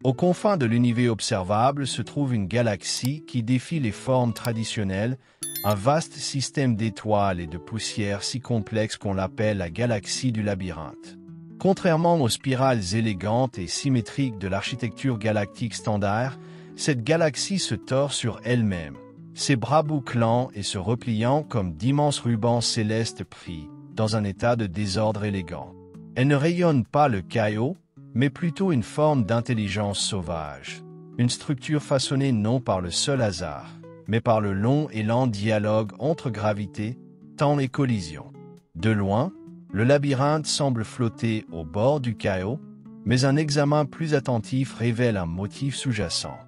Aux confins de l'univers observable se trouve une galaxie qui défie les formes traditionnelles, un vaste système d'étoiles et de poussières si complexe qu'on l'appelle la galaxie du labyrinthe. Contrairement aux spirales élégantes et symétriques de l'architecture galactique standard, cette galaxie se tord sur elle-même, ses bras bouclant et se repliant comme d'immenses rubans célestes pris, dans un état de désordre élégant. Elle ne rayonne pas le chaos, mais plutôt une forme d'intelligence sauvage, une structure façonnée non par le seul hasard, mais par le long et lent dialogue entre gravité, temps et collision. De loin, le labyrinthe semble flotter au bord du chaos, mais un examen plus attentif révèle un motif sous-jacent.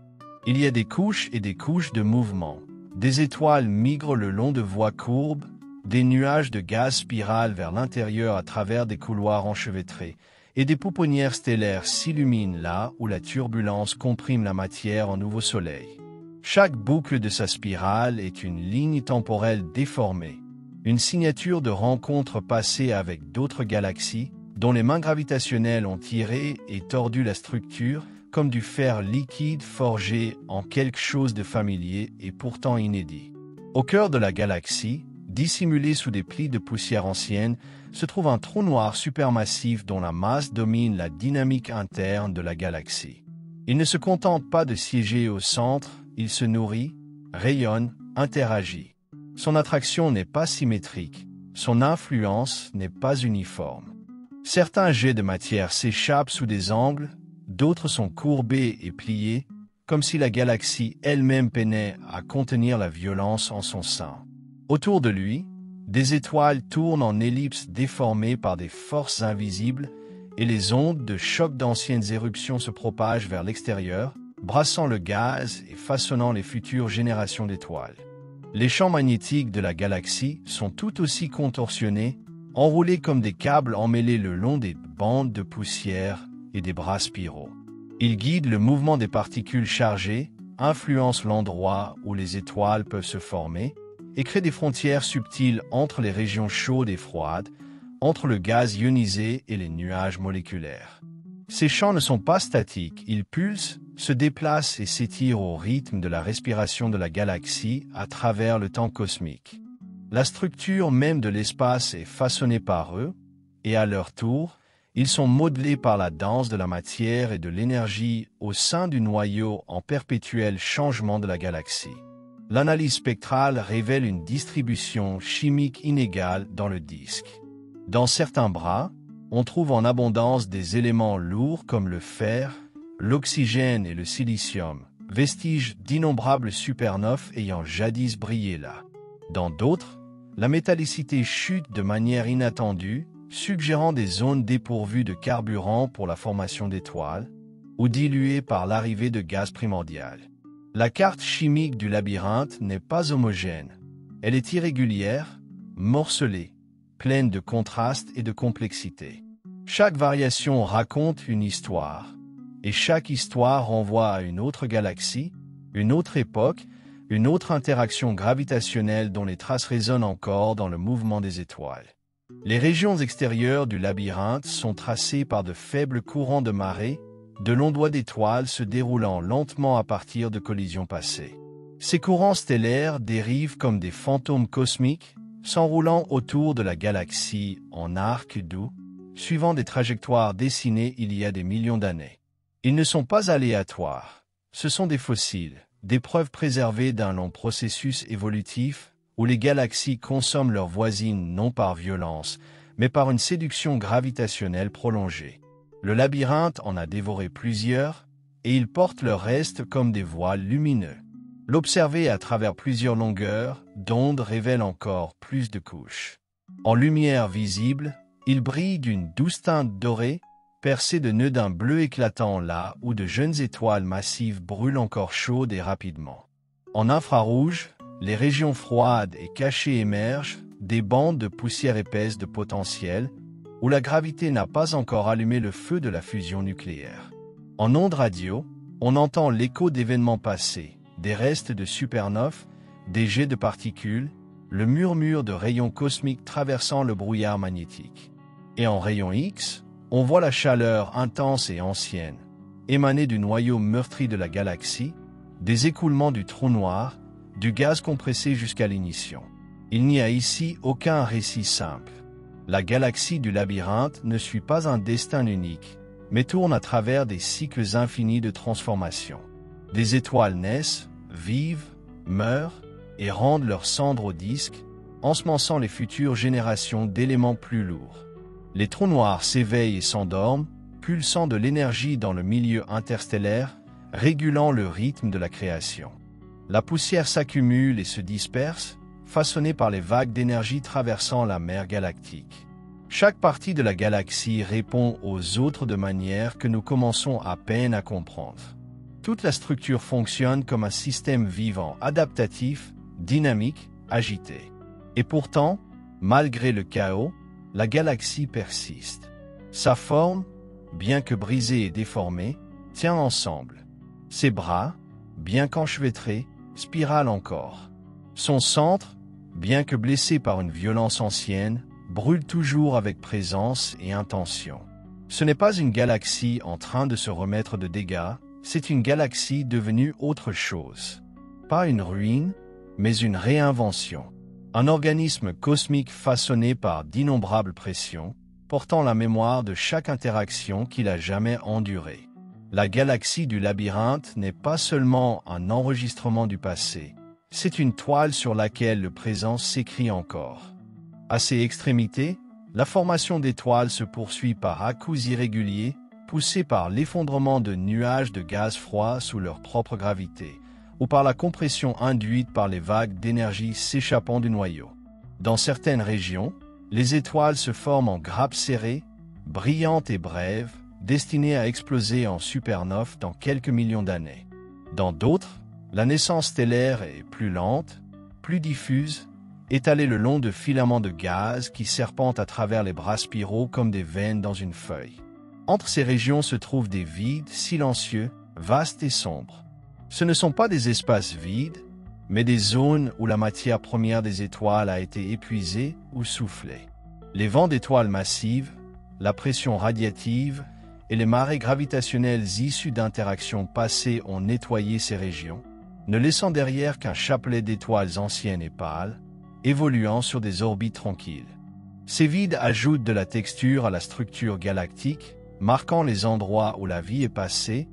Il y a des couches et des couches de mouvement. Des étoiles migrent le long de voies courbes, des nuages de gaz spiralent vers l'intérieur à travers des couloirs enchevêtrés, et des pouponnières stellaires s'illuminent là où la turbulence comprime la matière en nouveau soleil. Chaque boucle de sa spirale est une ligne temporelle déformée, une signature de rencontre passée avec d'autres galaxies, dont les mains gravitationnelles ont tiré et tordu la structure, comme du fer liquide forgé en quelque chose de familier et pourtant inédit. Au cœur de la galaxie, dissimulé sous des plis de poussière ancienne, se trouve un trou noir supermassif dont la masse domine la dynamique interne de la galaxie. Il ne se contente pas de siéger au centre, il se nourrit, rayonne, interagit. Son attraction n'est pas symétrique, son influence n'est pas uniforme. Certains jets de matière s'échappent sous des angles, d'autres sont courbés et pliés, comme si la galaxie elle-même peinait à contenir la violence en son sein. Autour de lui, des étoiles tournent en ellipses déformées par des forces invisibles, et les ondes de choc d'anciennes éruptions se propagent vers l'extérieur, brassant le gaz et façonnant les futures générations d'étoiles. Les champs magnétiques de la galaxie sont tout aussi contorsionnés, enroulés comme des câbles emmêlés le long des bandes de poussière et des bras spiraux. Ils guident le mouvement des particules chargées, influencent l'endroit où les étoiles peuvent se former, et créent des frontières subtiles entre les régions chaudes et froides, entre le gaz ionisé et les nuages moléculaires. Ces champs ne sont pas statiques, ils pulsent, se déplacent et s'étirent au rythme de la respiration de la galaxie à travers le temps cosmique. La structure même de l'espace est façonnée par eux, et à leur tour, ils sont modelés par la danse de la matière et de l'énergie au sein du noyau en perpétuel changement de la galaxie. L'analyse spectrale révèle une distribution chimique inégale dans le disque. Dans certains bras, on trouve en abondance des éléments lourds comme le fer, l'oxygène et le silicium, vestiges d'innombrables supernoves ayant jadis brillé là. Dans d'autres, la métallicité chute de manière inattendue, suggérant des zones dépourvues de carburant pour la formation d'étoiles, ou diluées par l'arrivée de gaz primordial. La carte chimique du labyrinthe n'est pas homogène. Elle est irrégulière, morcelée, pleine de contrastes et de complexité. Chaque variation raconte une histoire, et chaque histoire renvoie à une autre galaxie, une autre époque, une autre interaction gravitationnelle dont les traces résonnent encore dans le mouvement des étoiles. Les régions extérieures du labyrinthe sont tracées par de faibles courants de marée, de longs doigts d'étoiles se déroulant lentement à partir de collisions passées. Ces courants stellaires dérivent comme des fantômes cosmiques, s'enroulant autour de la galaxie en arcs doux, suivant des trajectoires dessinées il y a des millions d'années. Ils ne sont pas aléatoires, ce sont des fossiles, des preuves préservées d'un long processus évolutif où les galaxies consomment leurs voisines non par violence, mais par une séduction gravitationnelle prolongée. Le labyrinthe en a dévoré plusieurs, et ils portent leur reste comme des voiles lumineux. L'observer à travers plusieurs longueurs d'onde révèle encore plus de couches. En lumière visible, il brille d'une douce teinte dorée, percée de nœuds d'un bleu éclatant là où de jeunes étoiles massives brûlent encore chaudes et rapidement. En infrarouge, les régions froides et cachées émergent, des bandes de poussière épaisse de potentiel, où la gravité n'a pas encore allumé le feu de la fusion nucléaire. En ondes radio, on entend l'écho d'événements passés, des restes de supernoves, des jets de particules, le murmure de rayons cosmiques traversant le brouillard magnétique. Et en rayons X, on voit la chaleur intense et ancienne, émanés du noyau meurtri de la galaxie, des écoulements du trou noir, du gaz compressé jusqu'à l'ignition. Il n'y a ici aucun récit simple. La galaxie du labyrinthe ne suit pas un destin unique, mais tourne à travers des cycles infinis de transformation. Des étoiles naissent, vivent, meurent et rendent leurs cendres au disque, ensemençant les futures générations d'éléments plus lourds. Les trous noirs s'éveillent et s'endorment, pulsant de l'énergie dans le milieu interstellaire, régulant le rythme de la création. La poussière s'accumule et se disperse, façonnée par les vagues d'énergie traversant la mer galactique. Chaque partie de la galaxie répond aux autres de manière que nous commençons à peine à comprendre. Toute la structure fonctionne comme un système vivant, adaptatif, dynamique, agité. Et pourtant, malgré le chaos, la galaxie persiste. Sa forme, bien que brisée et déformée, tient ensemble. Ses bras, bien qu'enchevêtrés, spiralent encore. Son centre, bien que blessé par une violence ancienne, brûle toujours avec présence et intention. Ce n'est pas une galaxie en train de se remettre de dégâts, c'est une galaxie devenue autre chose. Pas une ruine, mais une réinvention. Un organisme cosmique façonné par d'innombrables pressions, portant la mémoire de chaque interaction qu'il a jamais endurée. La galaxie du labyrinthe n'est pas seulement un enregistrement du passé, c'est une toile sur laquelle le présent s'écrit encore. À ses extrémités, la formation d'étoiles se poursuit par à-coups irréguliers, poussés par l'effondrement de nuages de gaz froid sous leur propre gravité, ou par la compression induite par les vagues d'énergie s'échappant du noyau. Dans certaines régions, les étoiles se forment en grappes serrées, brillantes et brèves, destinées à exploser en supernoves dans quelques millions d'années. Dans d'autres, la naissance stellaire est plus lente, plus diffuse, étalée le long de filaments de gaz qui serpentent à travers les bras spiraux comme des veines dans une feuille. Entre ces régions se trouvent des vides silencieux, vastes et sombres. Ce ne sont pas des espaces vides, mais des zones où la matière première des étoiles a été épuisée ou soufflée. Les vents d'étoiles massives, la pression radiative et les marées gravitationnelles issues d'interactions passées ont nettoyé ces régions, ne laissant derrière qu'un chapelet d'étoiles anciennes et pâles, évoluant sur des orbites tranquilles. Ces vides ajoutent de la texture à la structure galactique, marquant les endroits où la vie est passée,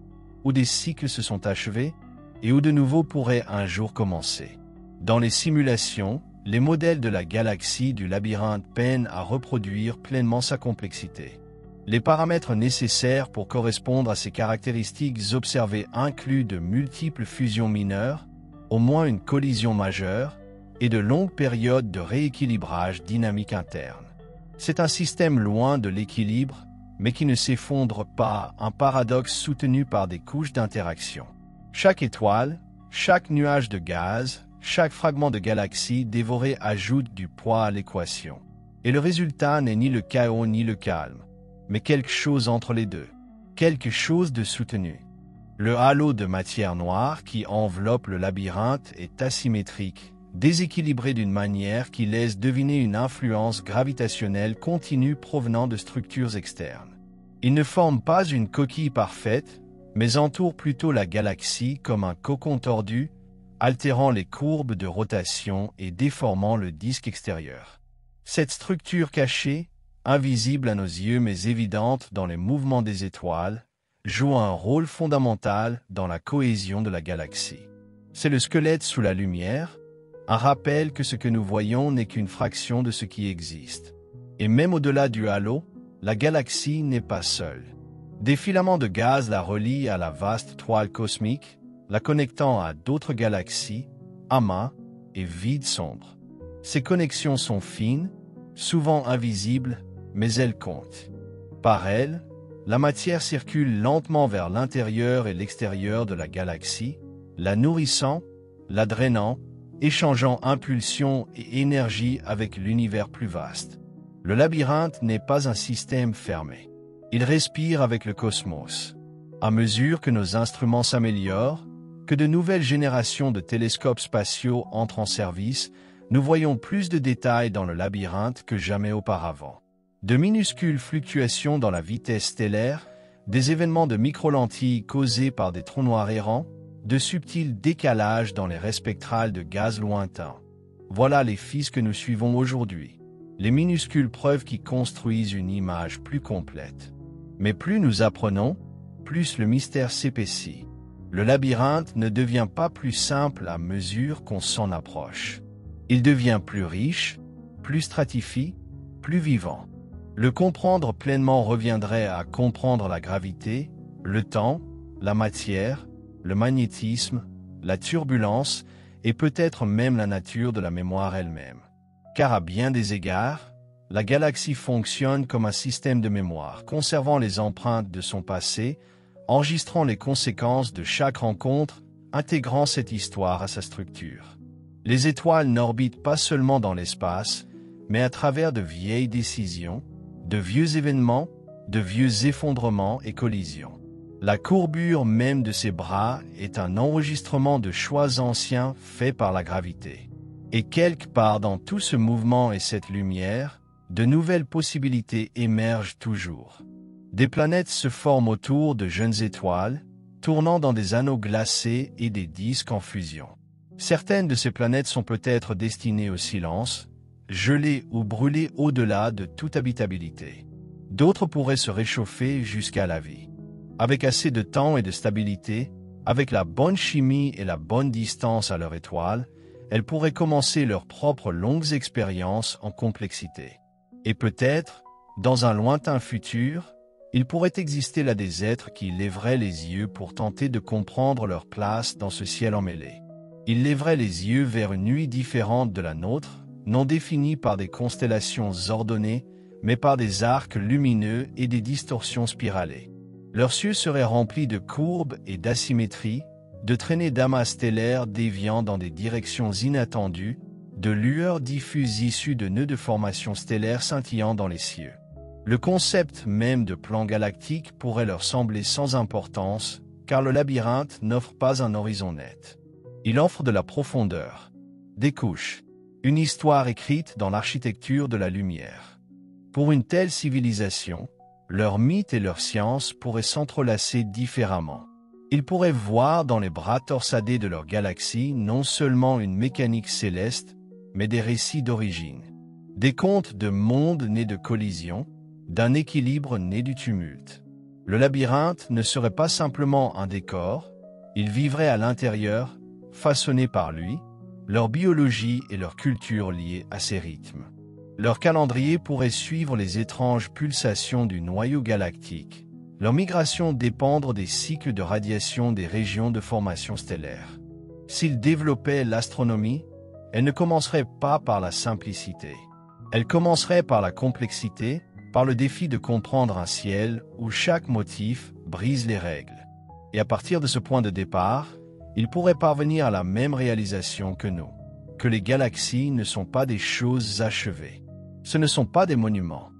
où des cycles se sont achevés, et où de nouveau pourrait un jour commencer. Dans les simulations, les modèles de la galaxie du labyrinthe peinent à reproduire pleinement sa complexité. Les paramètres nécessaires pour correspondre à ces caractéristiques observées incluent de multiples fusions mineures, au moins une collision majeure, et de longues périodes de rééquilibrage dynamique interne. C'est un système loin de l'équilibre, mais qui ne s'effondre pas, un paradoxe soutenu par des couches d'interaction. Chaque étoile, chaque nuage de gaz, chaque fragment de galaxie dévoré ajoute du poids à l'équation. Et le résultat n'est ni le chaos ni le calme, mais quelque chose entre les deux, quelque chose de soutenu. Le halo de matière noire qui enveloppe le labyrinthe est asymétrique, déséquilibré d'une manière qui laisse deviner une influence gravitationnelle continue provenant de structures externes. Il ne forme pas une coquille parfaite, mais entoure plutôt la galaxie comme un cocon tordu, altérant les courbes de rotation et déformant le disque extérieur. Cette structure cachée, invisible à nos yeux mais évidente dans les mouvements des étoiles, joue un rôle fondamental dans la cohésion de la galaxie. C'est le squelette sous la lumière, un rappel que ce que nous voyons n'est qu'une fraction de ce qui existe. Et même au-delà du halo, la galaxie n'est pas seule. Des filaments de gaz la relient à la vaste toile cosmique, la connectant à d'autres galaxies, amas et vides sombres. Ces connexions sont fines, souvent invisibles, mais elles comptent. Par elles, la matière circule lentement vers l'intérieur et l'extérieur de la galaxie, la nourrissant, la drainant, échangeant impulsion et énergie avec l'univers plus vaste. Le labyrinthe n'est pas un système fermé. Il respire avec le cosmos. À mesure que nos instruments s'améliorent, que de nouvelles générations de télescopes spatiaux entrent en service, nous voyons plus de détails dans le labyrinthe que jamais auparavant. De minuscules fluctuations dans la vitesse stellaire des événements de micro-lentilles causés par des trous noirs errants, de subtils décalages dans les raies spectrales de gaz lointains. Voilà les fils que nous suivons aujourd'hui. Les minuscules preuves qui construisent une image plus complète. Mais plus nous apprenons, plus le mystère s'épaissit. Le labyrinthe ne devient pas plus simple à mesure qu'on s'en approche. Il devient plus riche, plus stratifié, plus vivant. Le comprendre pleinement reviendrait à comprendre la gravité, le temps, la matière, le magnétisme, la turbulence et peut-être même la nature de la mémoire elle-même. Car à bien des égards, la galaxie fonctionne comme un système de mémoire, conservant les empreintes de son passé, enregistrant les conséquences de chaque rencontre, intégrant cette histoire à sa structure. Les étoiles n'orbitent pas seulement dans l'espace, mais à travers de vieilles décisions, de vieux événements, de vieux effondrements et collisions. La courbure même de ces bras est un enregistrement de choix anciens faits par la gravité. Et quelque part dans tout ce mouvement et cette lumière, de nouvelles possibilités émergent toujours. Des planètes se forment autour de jeunes étoiles, tournant dans des anneaux glacés et des disques en fusion. Certaines de ces planètes sont peut-être destinées au silence, gelées ou brûlées au-delà de toute habitabilité. D'autres pourraient se réchauffer jusqu'à la vie. Avec assez de temps et de stabilité, avec la bonne chimie et la bonne distance à leur étoile, elles pourraient commencer leurs propres longues expériences en complexité. Et peut-être, dans un lointain futur, il pourrait exister là des êtres qui lèveraient les yeux pour tenter de comprendre leur place dans ce ciel emmêlé. Ils lèveraient les yeux vers une nuit différente de la nôtre, non définie par des constellations ordonnées, mais par des arcs lumineux et des distorsions spiralées. Leurs cieux seraient remplis de courbes et d'asymétries, de traînées d'amas stellaires déviant dans des directions inattendues, de lueurs diffuses issues de nœuds de formation stellaire scintillant dans les cieux. Le concept même de plan galactique pourrait leur sembler sans importance, car le labyrinthe n'offre pas un horizon net. Il offre de la profondeur, des couches, une histoire écrite dans l'architecture de la lumière. Pour une telle civilisation, leurs mythes et leurs sciences pourraient s'entrelacer différemment. Ils pourraient voir dans les bras torsadés de leur galaxie non seulement une mécanique céleste, mais des récits d'origine. Des contes de mondes nés de collisions, d'un équilibre né du tumulte. Le labyrinthe ne serait pas simplement un décor, il vivrait à l'intérieur, façonné par lui, leur biologie et leur culture liées à ses rythmes. Leur calendrier pourrait suivre les étranges pulsations du noyau galactique, leur migration dépendre des cycles de radiation des régions de formation stellaire. S'ils développaient l'astronomie, elle ne commencerait pas par la simplicité. Elle commencerait par la complexité, par le défi de comprendre un ciel où chaque motif brise les règles. Et à partir de ce point de départ, ils pourraient parvenir à la même réalisation que nous, que les galaxies ne sont pas des choses achevées. Ce ne sont pas des monuments.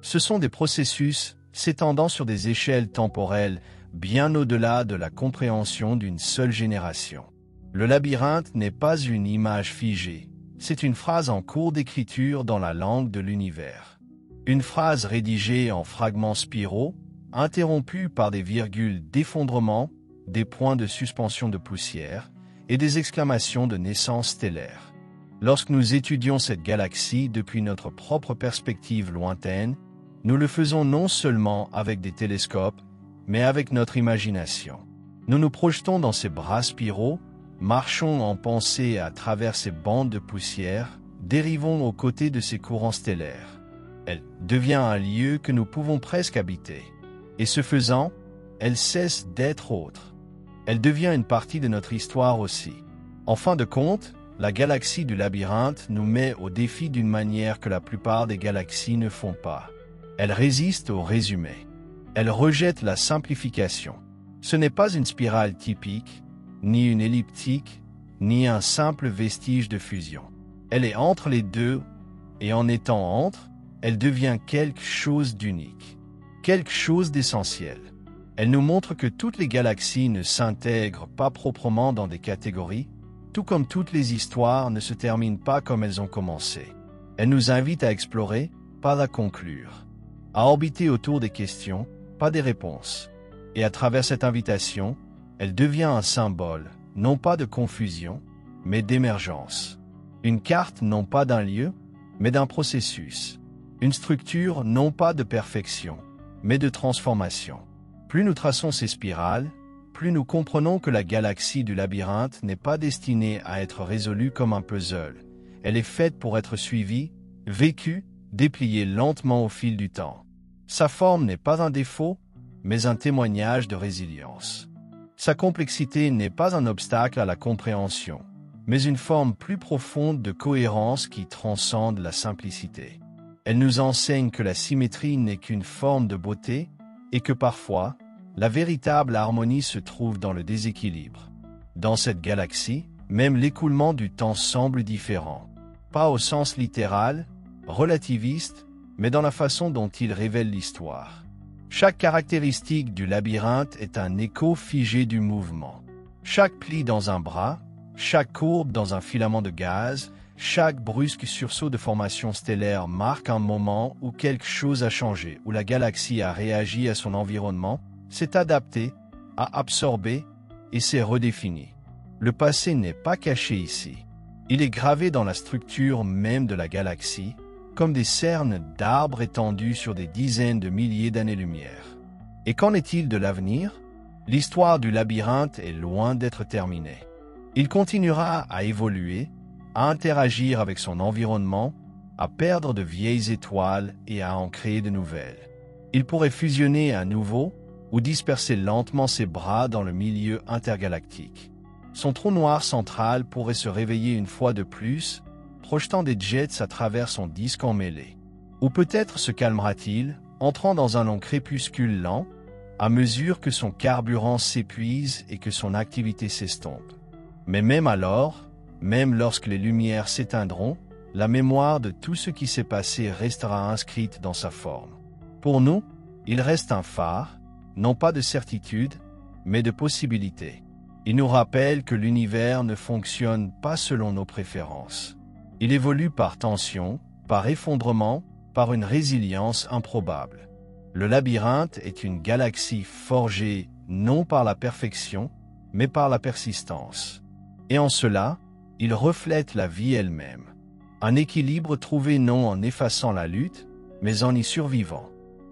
Ce sont des processus s'étendant sur des échelles temporelles bien au-delà de la compréhension d'une seule génération. Le labyrinthe n'est pas une image figée, c'est une phrase en cours d'écriture dans la langue de l'univers. Une phrase rédigée en fragments spiraux, interrompue par des virgules d'effondrement, des points de suspension de poussière et des exclamations de naissance stellaire. Lorsque nous étudions cette galaxie depuis notre propre perspective lointaine, nous le faisons non seulement avec des télescopes, mais avec notre imagination. Nous nous projetons dans ces bras spiraux, marchons en pensée à travers ces bandes de poussière, dérivons aux côtés de ces courants stellaires. Elle devient un lieu que nous pouvons presque habiter. Et ce faisant, elle cesse d'être autre. Elle devient une partie de notre histoire aussi. En fin de compte, la galaxie du labyrinthe nous met au défi d'une manière que la plupart des galaxies ne font pas. Elle résiste au résumé. Elle rejette la simplification. Ce n'est pas une spirale typique, ni une elliptique, ni un simple vestige de fusion. Elle est entre les deux, et en étant entre, elle devient quelque chose d'unique, quelque chose d'essentiel. Elle nous montre que toutes les galaxies ne s'intègrent pas proprement dans des catégories, tout comme toutes les histoires ne se terminent pas comme elles ont commencé. Elle nous invite à explorer, pas à conclure, à orbiter autour des questions, pas des réponses. Et à travers cette invitation, elle devient un symbole, non pas de confusion, mais d'émergence. Une carte non pas d'un lieu, mais d'un processus. Une structure non pas de perfection, mais de transformation. Plus nous traçons ces spirales, plus nous comprenons que la galaxie du labyrinthe n'est pas destinée à être résolue comme un puzzle. Elle est faite pour être suivie, vécue, dépliée lentement au fil du temps. Sa forme n'est pas un défaut, mais un témoignage de résilience. Sa complexité n'est pas un obstacle à la compréhension, mais une forme plus profonde de cohérence qui transcende la simplicité. Elle nous enseigne que la symétrie n'est qu'une forme de beauté et que parfois, la véritable harmonie se trouve dans le déséquilibre. Dans cette galaxie, même l'écoulement du temps semble différent. Pas au sens littéral, relativiste, mais dans la façon dont il révèle l'histoire. Chaque caractéristique du labyrinthe est un écho figé du mouvement. Chaque pli dans un bras, chaque courbe dans un filament de gaz, chaque brusque sursaut de formation stellaire marque un moment où quelque chose a changé, où la galaxie a réagi à son environnement, s'est adaptée, a absorbé et s'est redéfinie. Le passé n'est pas caché ici. Il est gravé dans la structure même de la galaxie, comme des cernes d'arbres étendus sur des dizaines de milliers d'années-lumière. Et qu'en est-il de l'avenir? L'histoire du labyrinthe est loin d'être terminée. Il continuera à évoluer, à interagir avec son environnement, à perdre de vieilles étoiles et à en créer de nouvelles. Il pourrait fusionner à nouveau ou disperser lentement ses bras dans le milieu intergalactique. Son trou noir central pourrait se réveiller une fois de plus, projetant des jets à travers son disque emmêlé. Ou peut-être se calmera-t-il, entrant dans un long crépuscule lent, à mesure que son carburant s'épuise et que son activité s'estompe. Mais même alors, même lorsque les lumières s'éteindront, la mémoire de tout ce qui s'est passé restera inscrite dans sa forme. Pour nous, il reste un phare, non pas de certitude, mais de possibilité. Il nous rappelle que l'univers ne fonctionne pas selon nos préférences. Il évolue par tension, par effondrement, par une résilience improbable. Le labyrinthe est une galaxie forgée non par la perfection, mais par la persistance. Et en cela, il reflète la vie elle-même. Un équilibre trouvé non en effaçant la lutte, mais en y survivant.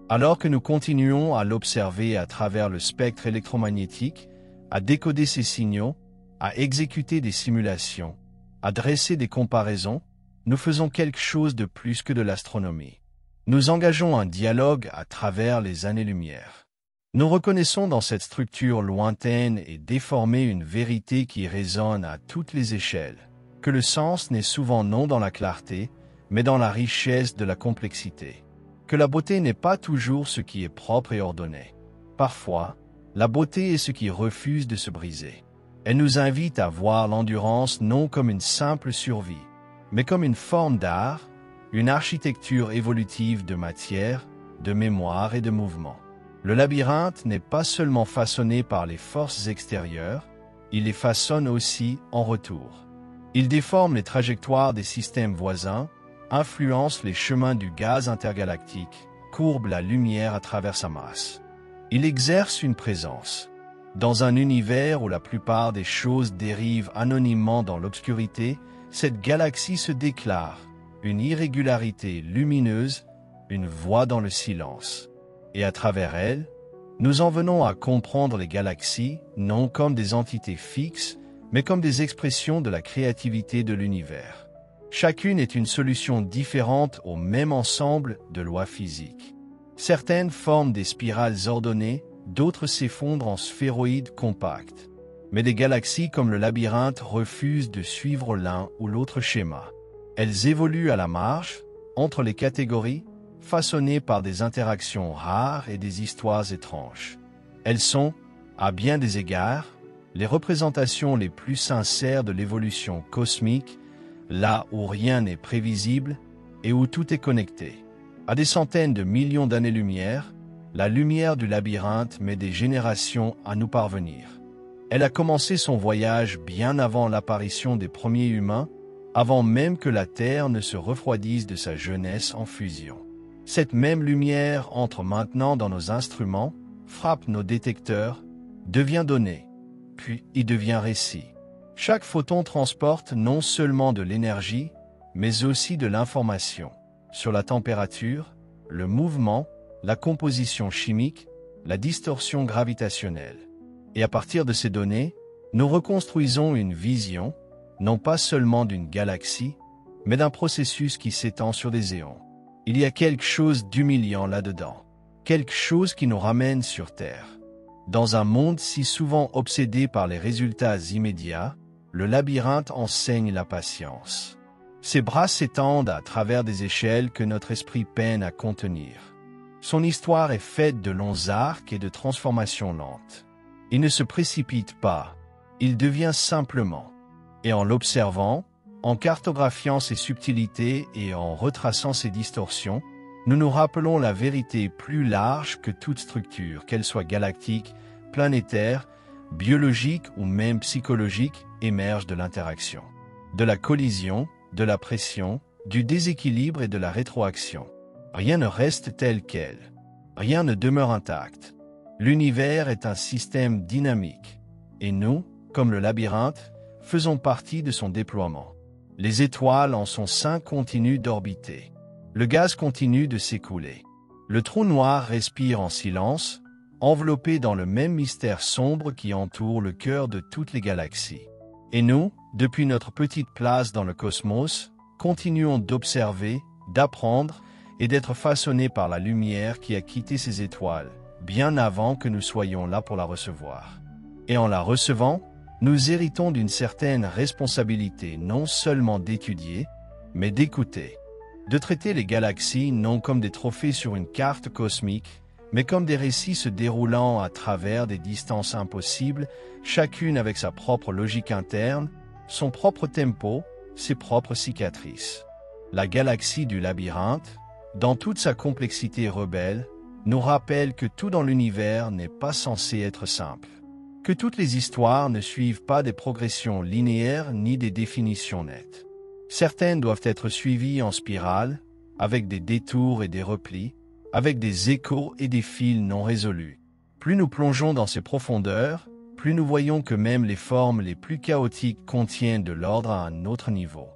Alors que nous continuons à l'observer à travers le spectre électromagnétique, à décoder ses signaux, à exécuter des simulations, à dresser des comparaisons, nous faisons quelque chose de plus que de l'astronomie. Nous engageons un dialogue à travers les années-lumière. Nous reconnaissons dans cette structure lointaine et déformée une vérité qui résonne à toutes les échelles, que le sens n'est souvent non dans la clarté, mais dans la richesse de la complexité, que la beauté n'est pas toujours ce qui est propre et ordonné. Parfois, la beauté est ce qui refuse de se briser. Elle nous invite à voir l'endurance non comme une simple survie, mais comme une forme d'art, une architecture évolutive de matière, de mémoire et de mouvement. Le labyrinthe n'est pas seulement façonné par les forces extérieures, il les façonne aussi en retour. Il déforme les trajectoires des systèmes voisins, influence les chemins du gaz intergalactique, courbe la lumière à travers sa masse. Il exerce une présence. Dans un univers où la plupart des choses dérivent anonymement dans l'obscurité, cette galaxie se déclare, une irrégularité lumineuse, une voix dans le silence. Et à travers elle, nous en venons à comprendre les galaxies non comme des entités fixes, mais comme des expressions de la créativité de l'univers. Chacune est une solution différente au même ensemble de lois physiques. Certaines forment des spirales ordonnées, d'autres s'effondrent en sphéroïdes compacts. Mais des galaxies comme le labyrinthe refusent de suivre l'un ou l'autre schéma. Elles évoluent à la marge, entre les catégories, façonnées par des interactions rares et des histoires étranges. Elles sont, à bien des égards, les représentations les plus sincères de l'évolution cosmique, là où rien n'est prévisible et où tout est connecté. À des centaines de millions d'années-lumière, la lumière du labyrinthe met des générations à nous parvenir. Elle a commencé son voyage bien avant l'apparition des premiers humains, avant même que la Terre ne se refroidisse de sa jeunesse en fusion. Cette même lumière entre maintenant dans nos instruments, frappe nos détecteurs, devient donnée, puis il devient récit. Chaque photon transporte non seulement de l'énergie, mais aussi de l'information sur la température, le mouvement, la composition chimique, la distorsion gravitationnelle. Et à partir de ces données, nous reconstruisons une vision, non pas seulement d'une galaxie, mais d'un processus qui s'étend sur des éons. Il y a quelque chose d'humiliant là-dedans, quelque chose qui nous ramène sur Terre. Dans un monde si souvent obsédé par les résultats immédiats, le labyrinthe enseigne la patience. Ses bras s'étendent à travers des échelles que notre esprit peine à contenir. Son histoire est faite de longs arcs et de transformations lentes. Il ne se précipite pas, il devient simplement. Et en l'observant, en cartographiant ses subtilités et en retraçant ses distorsions, nous nous rappelons la vérité plus large que toute structure, qu'elle soit galactique, planétaire, biologique ou même psychologique, émerge de l'interaction, de la collision, de la pression, du déséquilibre et de la rétroaction. Rien ne reste tel quel. Rien ne demeure intact. L'univers est un système dynamique. Et nous, comme le labyrinthe, faisons partie de son déploiement. Les étoiles en son sein continuent d'orbiter. Le gaz continue de s'écouler. Le trou noir respire en silence, enveloppé dans le même mystère sombre qui entoure le cœur de toutes les galaxies. Et nous, depuis notre petite place dans le cosmos, continuons d'observer, d'apprendre et d'être façonnés par la lumière qui a quitté ces étoiles, bien avant que nous soyons là pour la recevoir. Et en la recevant, nous héritons d'une certaine responsabilité non seulement d'étudier, mais d'écouter. De traiter les galaxies non comme des trophées sur une carte cosmique, mais comme des récits se déroulant à travers des distances impossibles, chacune avec sa propre logique interne, son propre tempo, ses propres cicatrices. La galaxie du labyrinthe, dans toute sa complexité rebelle, nous rappelle que tout dans l'univers n'est pas censé être simple, que toutes les histoires ne suivent pas des progressions linéaires ni des définitions nettes. Certaines doivent être suivies en spirale, avec des détours et des replis, avec des échos et des fils non résolus. Plus nous plongeons dans ces profondeurs, plus nous voyons que même les formes les plus chaotiques contiennent de l'ordre à un autre niveau.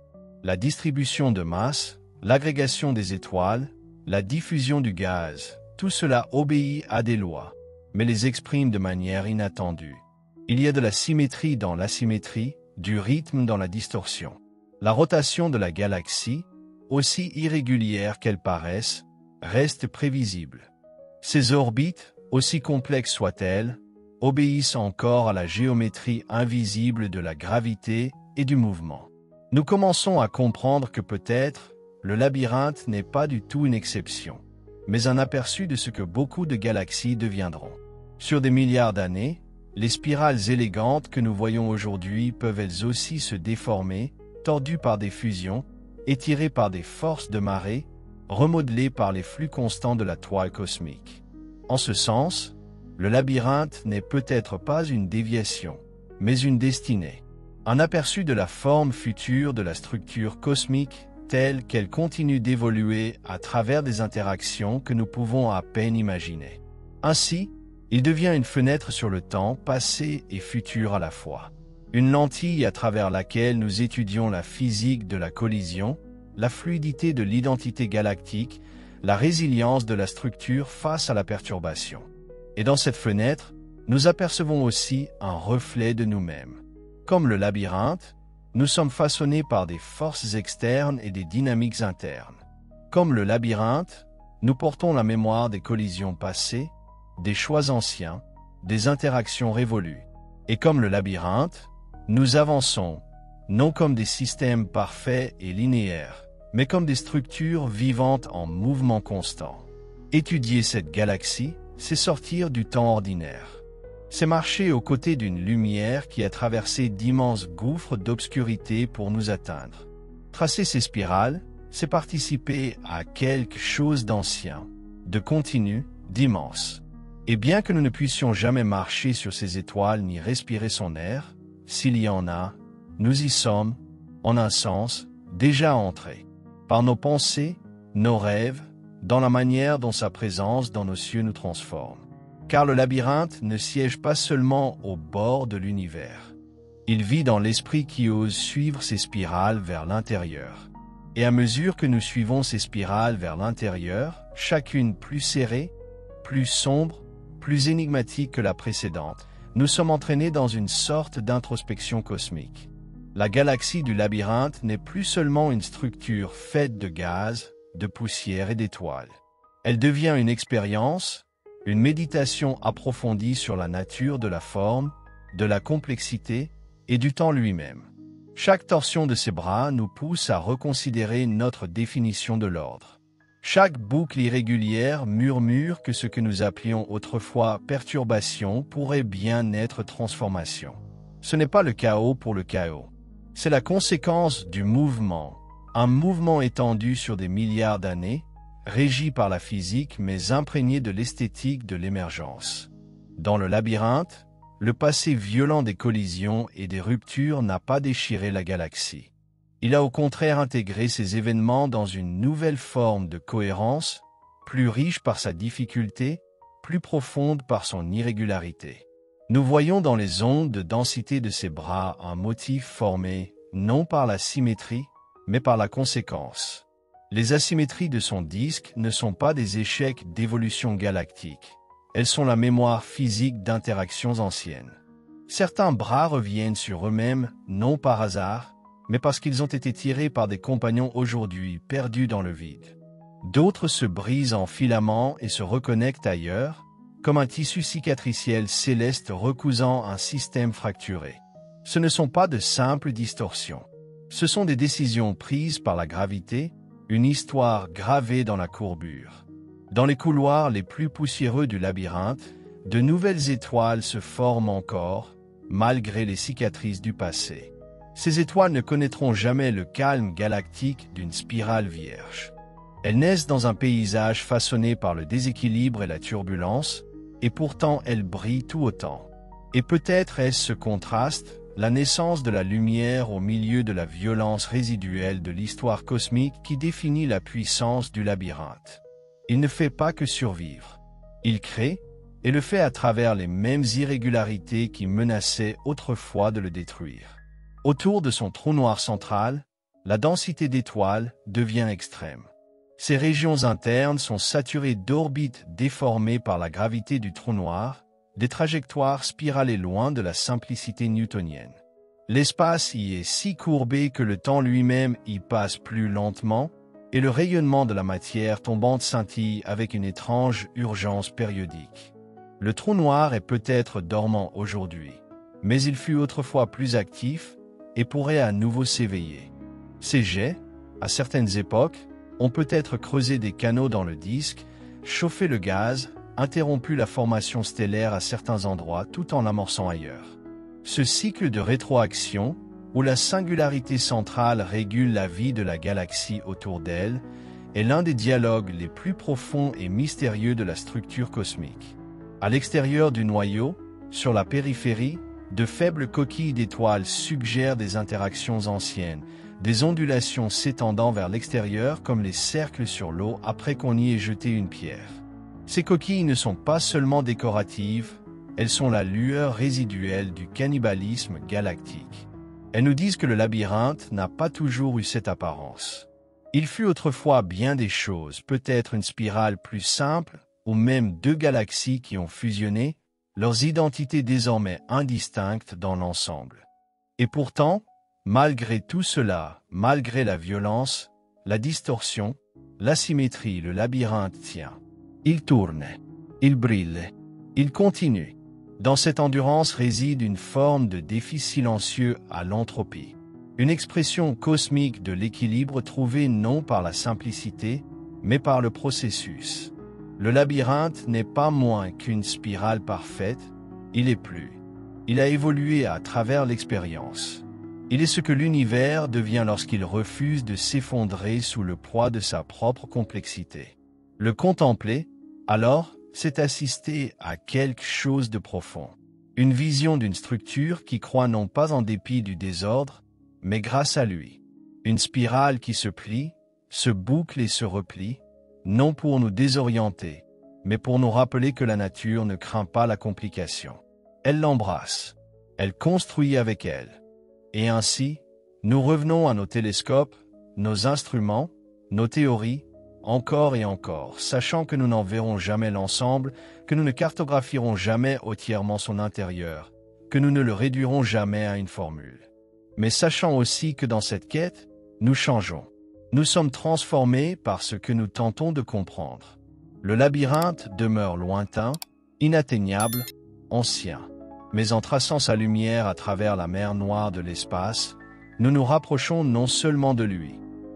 La distribution de masse, l'agrégation des étoiles, la diffusion du gaz, tout cela obéit à des lois, mais les exprime de manière inattendue. Il y a de la symétrie dans l'asymétrie, du rythme dans la distorsion. La rotation de la galaxie, aussi irrégulière qu'elle paraisse, reste prévisible. Ces orbites, aussi complexes soient-elles, obéissent encore à la géométrie invisible de la gravité et du mouvement. Nous commençons à comprendre que peut-être, le labyrinthe n'est pas du tout une exception, mais un aperçu de ce que beaucoup de galaxies deviendront. Sur des milliards d'années, les spirales élégantes que nous voyons aujourd'hui peuvent elles aussi se déformer, tordues par des fusions, étirées par des forces de marée, remodelées par les flux constants de la toile cosmique. En ce sens, le labyrinthe n'est peut-être pas une déviation, mais une destinée. Un aperçu de la forme future de la structure cosmique telle qu'elle continue d'évoluer à travers des interactions que nous pouvons à peine imaginer. Ainsi, il devient une fenêtre sur le temps passé et futur à la fois. Une lentille à travers laquelle nous étudions la physique de la collision, la fluidité de l'identité galactique, la résilience de la structure face à la perturbation. Et dans cette fenêtre, nous apercevons aussi un reflet de nous-mêmes. Comme le labyrinthe, nous sommes façonnés par des forces externes et des dynamiques internes. Comme le labyrinthe, nous portons la mémoire des collisions passées, des choix anciens, des interactions révolues. Et comme le labyrinthe, nous avançons, non comme des systèmes parfaits et linéaires, mais comme des structures vivantes en mouvement constant. Étudier cette galaxie, c'est sortir du temps ordinaire. C'est marcher aux côtés d'une lumière qui a traversé d'immenses gouffres d'obscurité pour nous atteindre. Tracer ces spirales, c'est participer à quelque chose d'ancien, de continu, d'immense. Et bien que nous ne puissions jamais marcher sur ces étoiles ni respirer son air, s'il y en a, nous y sommes, en un sens, déjà entrés. Par nos pensées, nos rêves, dans la manière dont sa présence dans nos cieux nous transforme. car le labyrinthe ne siège pas seulement au bord de l'univers. Il vit dans l'esprit qui ose suivre ces spirales vers l'intérieur. Et à mesure que nous suivons ces spirales vers l'intérieur, chacune plus serrée, plus sombre, plus énigmatique que la précédente, nous sommes entraînés dans une sorte d'introspection cosmique. La galaxie du labyrinthe n'est plus seulement une structure faite de gaz, de poussière et d'étoiles. Elle devient une expérience, une méditation approfondie sur la nature de la forme, de la complexité et du temps lui-même. Chaque torsion de ses bras nous pousse à reconsidérer notre définition de l'ordre. Chaque boucle irrégulière murmure que ce que nous appelions autrefois perturbation pourrait bien être transformation. Ce n'est pas le chaos pour le chaos. C'est la conséquence du mouvement, un mouvement étendu sur des milliards d'années, régi par la physique mais imprégné de l'esthétique de l'émergence. Dans le labyrinthe, le passé violent des collisions et des ruptures n'a pas déchiré la galaxie. Il a au contraire intégré ces événements dans une nouvelle forme de cohérence, plus riche par sa difficulté, plus profonde par son irrégularité. Nous voyons dans les ondes de densité de ses bras un motif formé, non par la symétrie, mais par la conséquence. Les asymétries de son disque ne sont pas des échecs d'évolution galactique. Elles sont la mémoire physique d'interactions anciennes. Certains bras reviennent sur eux-mêmes, non par hasard, mais parce qu'ils ont été tirés par des compagnons aujourd'hui perdus dans le vide. D'autres se brisent en filaments et se reconnectent ailleurs, comme un tissu cicatriciel céleste recousant un système fracturé. Ce ne sont pas de simples distorsions. Ce sont des décisions prises par la gravité, une histoire gravée dans la courbure. Dans les couloirs les plus poussiéreux du labyrinthe, de nouvelles étoiles se forment encore, malgré les cicatrices du passé. Ces étoiles ne connaîtront jamais le calme galactique d'une spirale vierge. Elles naissent dans un paysage façonné par le déséquilibre et la turbulence, et pourtant elles brillent tout autant. Et peut-être est-ce ce contraste, la naissance de la lumière au milieu de la violence résiduelle de l'histoire cosmique qui définit la puissance du labyrinthe. Il ne fait pas que survivre. Il crée, et le fait à travers les mêmes irrégularités qui menaçaient autrefois de le détruire. Autour de son trou noir central, la densité d'étoiles devient extrême. Ces régions internes sont saturées d'orbites déformées par la gravité du trou noir, des trajectoires spiralées loin de la simplicité newtonienne. L'espace y est si courbé que le temps lui-même y passe plus lentement, et le rayonnement de la matière tombante scintille avec une étrange urgence périodique. Le trou noir est peut-être dormant aujourd'hui, mais il fut autrefois plus actif et pourrait à nouveau s'éveiller. Ces jets, à certaines époques, ont peut-être creusé des canaux dans le disque, chauffé le gaz, interrompu la formation stellaire à certains endroits tout en l'amorçant ailleurs. Ce cycle de rétroaction, où la singularité centrale régule la vie de la galaxie autour d'elle, est l'un des dialogues les plus profonds et mystérieux de la structure cosmique. À l'extérieur du noyau, sur la périphérie, de faibles coquilles d'étoiles suggèrent des interactions anciennes, des ondulations s'étendant vers l'extérieur comme les cercles sur l'eau après qu'on y ait jeté une pierre. Ces coquilles ne sont pas seulement décoratives, elles sont la lueur résiduelle du cannibalisme galactique. Elles nous disent que le labyrinthe n'a pas toujours eu cette apparence. Il fut autrefois bien des choses, peut-être une spirale plus simple, ou même deux galaxies qui ont fusionné, leurs identités désormais indistinctes dans l'ensemble. Et pourtant, malgré tout cela, malgré la violence, la distorsion, l'asymétrie, le labyrinthe tient. Il tourne, il brille, il continue. Dans cette endurance réside une forme de défi silencieux à l'entropie. Une expression cosmique de l'équilibre trouvé non par la simplicité, mais par le processus. Le labyrinthe n'est pas moins qu'une spirale parfaite, il est plus. Il a évolué à travers l'expérience. Il est ce que l'univers devient lorsqu'il refuse de s'effondrer sous le poids de sa propre complexité. Le contempler, alors, c'est assister à quelque chose de profond. Une vision d'une structure qui croît non pas en dépit du désordre, mais grâce à lui. Une spirale qui se plie, se boucle et se replie, non pour nous désorienter, mais pour nous rappeler que la nature ne craint pas la complication. Elle l'embrasse. Elle construit avec elle. Et ainsi, nous revenons à nos télescopes, nos instruments, nos théories, encore et encore, sachant que nous n'en verrons jamais l'ensemble, que nous ne cartographierons jamais entièrement son intérieur, que nous ne le réduirons jamais à une formule. Mais sachant aussi que dans cette quête, nous changeons. Nous sommes transformés par ce que nous tentons de comprendre. Le labyrinthe demeure lointain, inatteignable, ancien. Mais en traçant sa lumière à travers la mer noire de l'espace, nous nous rapprochons non seulement de lui,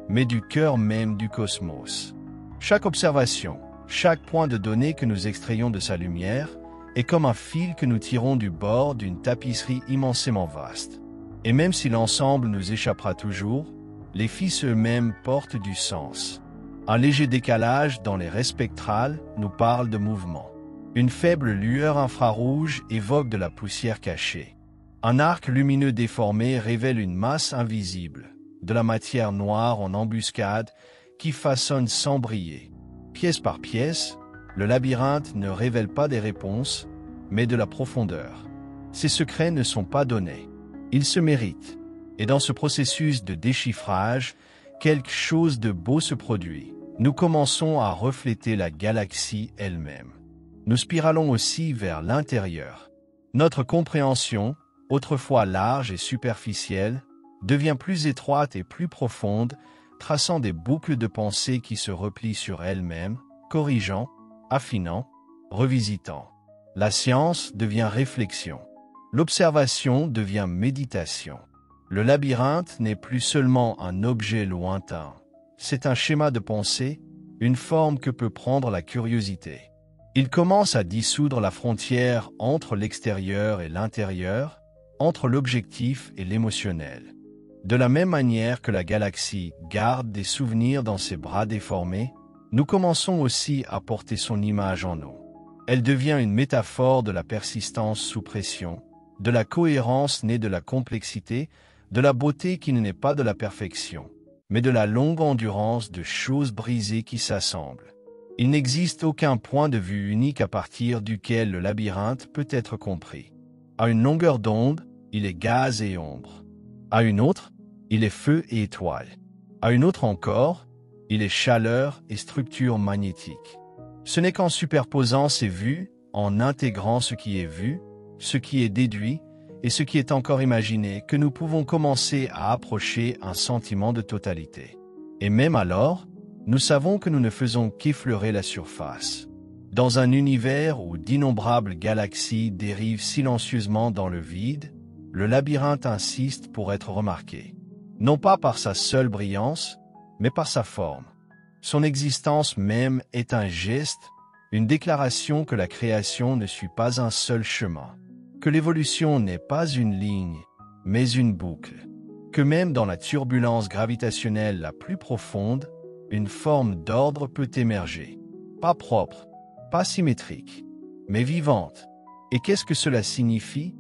mais du cœur même du cosmos. Chaque observation, chaque point de données que nous extrayons de sa lumière est comme un fil que nous tirons du bord d'une tapisserie immensément vaste. Et même si l'ensemble nous échappera toujours, les fils eux-mêmes portent du sens. Un léger décalage dans les raies spectrales nous parle de mouvement. Une faible lueur infrarouge évoque de la poussière cachée. Un arc lumineux déformé révèle une masse invisible, de la matière noire en embuscade qui façonne sans briller. Pièce par pièce, le labyrinthe ne révèle pas des réponses, mais de la profondeur. Ces secrets ne sont pas donnés. Ils se méritent. Et dans ce processus de déchiffrage, quelque chose de beau se produit. Nous commençons à refléter la galaxie elle-même. Nous spiralons aussi vers l'intérieur. Notre compréhension, autrefois large et superficielle, devient plus étroite et plus profonde, traçant des boucles de pensée qui se replient sur elles-mêmes, corrigeant, affinant, revisitant. La science devient réflexion. L'observation devient méditation. Le labyrinthe n'est plus seulement un objet lointain. C'est un schéma de pensée, une forme que peut prendre la curiosité. Il commence à dissoudre la frontière entre l'extérieur et l'intérieur, entre l'objectif et l'émotionnel. De la même manière que la galaxie garde des souvenirs dans ses bras déformés, nous commençons aussi à porter son image en nous. Elle devient une métaphore de la persistance sous pression, de la cohérence née de la complexité, de la beauté qui n'est pas de la perfection, mais de la longue endurance de choses brisées qui s'assemblent. Il n'existe aucun point de vue unique à partir duquel le labyrinthe peut être compris. À une longueur d'onde, il est gaz et ombre. À une autre, il est feu et étoile. À une autre encore, il est chaleur et structure magnétique. Ce n'est qu'en superposant ces vues, en intégrant ce qui est vu, ce qui est déduit et ce qui est encore imaginé que nous pouvons commencer à approcher un sentiment de totalité. Et même alors, nous savons que nous ne faisons qu'effleurer la surface. Dans un univers où d'innombrables galaxies dérivent silencieusement dans le vide, le labyrinthe insiste pour être remarqué. Non pas par sa seule brillance, mais par sa forme. Son existence même est un geste, une déclaration que la création ne suit pas un seul chemin, que l'évolution n'est pas une ligne, mais une boucle, que même dans la turbulence gravitationnelle la plus profonde, une forme d'ordre peut émerger. Pas propre, pas symétrique, mais vivante. Et qu'est-ce que cela signifie?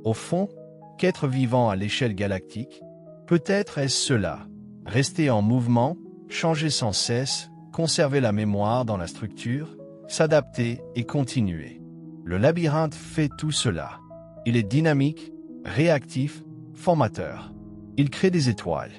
Au fond, qu'être vivant à l'échelle galactique, peut-être est-ce cela, rester en mouvement, changer sans cesse, conserver la mémoire dans la structure, s'adapter et continuer. Le labyrinthe fait tout cela. Il est dynamique, réactif, formateur. Il crée des étoiles.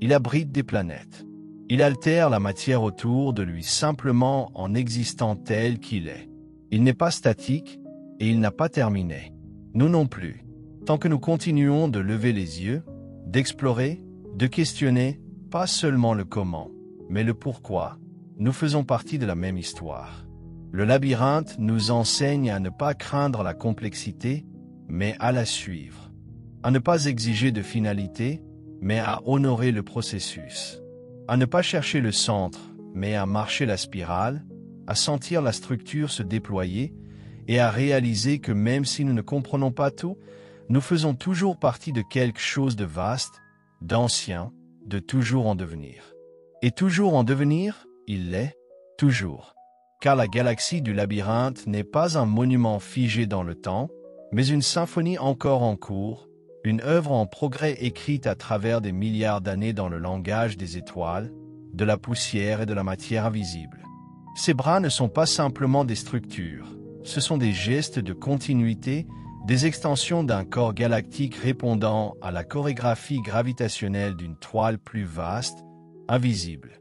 Il abrite des planètes. Il altère la matière autour de lui simplement en existant tel qu'il est. Il n'est pas statique et il n'a pas terminé. Nous non plus. Tant que nous continuons de lever les yeux, d'explorer, de questionner, pas seulement le comment, mais le pourquoi, nous faisons partie de la même histoire. Le labyrinthe nous enseigne à ne pas craindre la complexité, mais à la suivre. À ne pas exiger de finalité, mais à honorer le processus. À ne pas chercher le centre, mais à marcher la spirale, à sentir la structure se déployer et à réaliser que même si nous ne comprenons pas tout, nous faisons toujours partie de quelque chose de vaste, d'ancien, de toujours en devenir. Et toujours en devenir, il l'est, toujours. Car la galaxie du labyrinthe n'est pas un monument figé dans le temps, mais une symphonie encore en cours, une œuvre en progrès écrite à travers des milliards d'années dans le langage des étoiles, de la poussière et de la matière invisible. Ces bras ne sont pas simplement des structures, ce sont des gestes de continuité, des extensions d'un corps galactique répondant à la chorégraphie gravitationnelle d'une toile plus vaste, invisible.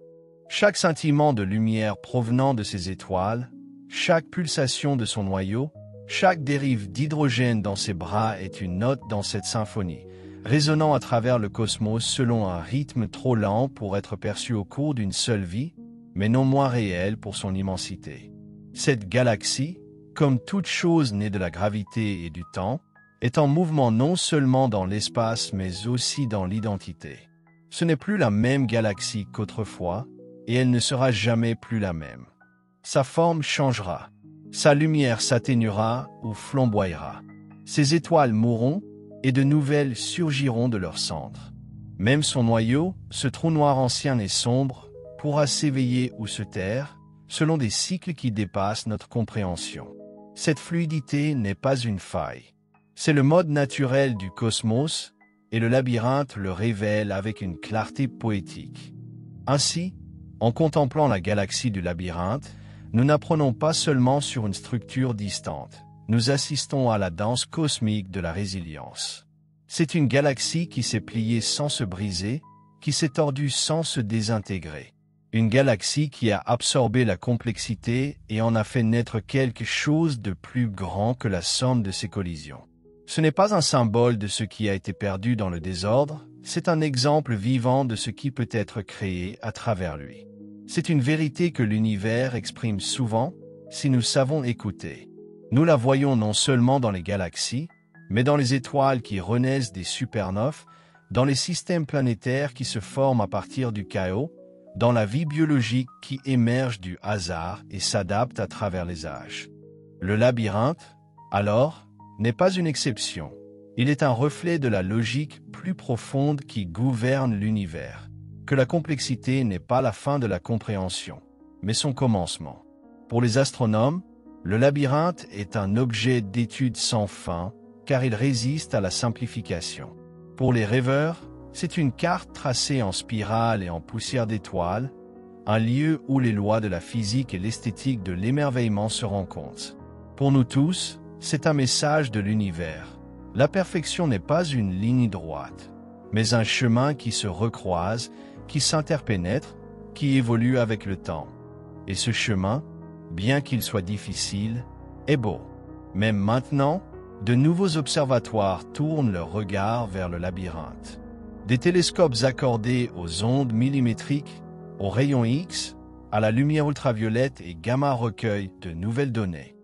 Chaque scintillement de lumière provenant de ces étoiles, chaque pulsation de son noyau, chaque dérive d'hydrogène dans ses bras est une note dans cette symphonie, résonnant à travers le cosmos selon un rythme trop lent pour être perçu au cours d'une seule vie, mais non moins réel pour son immensité. Cette galaxie, comme toute chose née de la gravité et du temps, est en mouvement non seulement dans l'espace mais aussi dans l'identité. Ce n'est plus la même galaxie qu'autrefois, et elle ne sera jamais plus la même. Sa forme changera, sa lumière s'atténuera ou flamboiera. Ses étoiles mourront, et de nouvelles surgiront de leur centre. Même son noyau, ce trou noir ancien et sombre, pourra s'éveiller ou se taire, selon des cycles qui dépassent notre compréhension. Cette fluidité n'est pas une faille. C'est le mode naturel du cosmos, et le labyrinthe le révèle avec une clarté poétique. Ainsi, en contemplant la galaxie du labyrinthe, nous n'apprenons pas seulement sur une structure distante, nous assistons à la danse cosmique de la résilience. C'est une galaxie qui s'est pliée sans se briser, qui s'est tordue sans se désintégrer. Une galaxie qui a absorbé la complexité et en a fait naître quelque chose de plus grand que la somme de ses collisions. Ce n'est pas un symbole de ce qui a été perdu dans le désordre, c'est un exemple vivant de ce qui peut être créé à travers lui. C'est une vérité que l'univers exprime souvent, si nous savons écouter. Nous la voyons non seulement dans les galaxies, mais dans les étoiles qui renaissent des supernoves, dans les systèmes planétaires qui se forment à partir du chaos, dans la vie biologique qui émerge du hasard et s'adapte à travers les âges. Le labyrinthe, alors, n'est pas une exception. Il est un reflet de la logique plus profonde qui gouverne l'univers. Que la complexité n'est pas la fin de la compréhension, mais son commencement. Pour les astronomes, le labyrinthe est un objet d'étude sans fin, car il résiste à la simplification. Pour les rêveurs, c'est une carte tracée en spirale et en poussière d'étoiles, un lieu où les lois de la physique et l'esthétique de l'émerveillement se rencontrent. Pour nous tous, c'est un message de l'univers. La perfection n'est pas une ligne droite, mais un chemin qui se recroise, qui s'interpénètre, qui évolue avec le temps. Et ce chemin, bien qu'il soit difficile, est beau. Même maintenant, de nouveaux observatoires tournent leur regard vers le labyrinthe. Des télescopes accordés aux ondes millimétriques, aux rayons X, à la lumière ultraviolette et gamma recueillent de nouvelles données.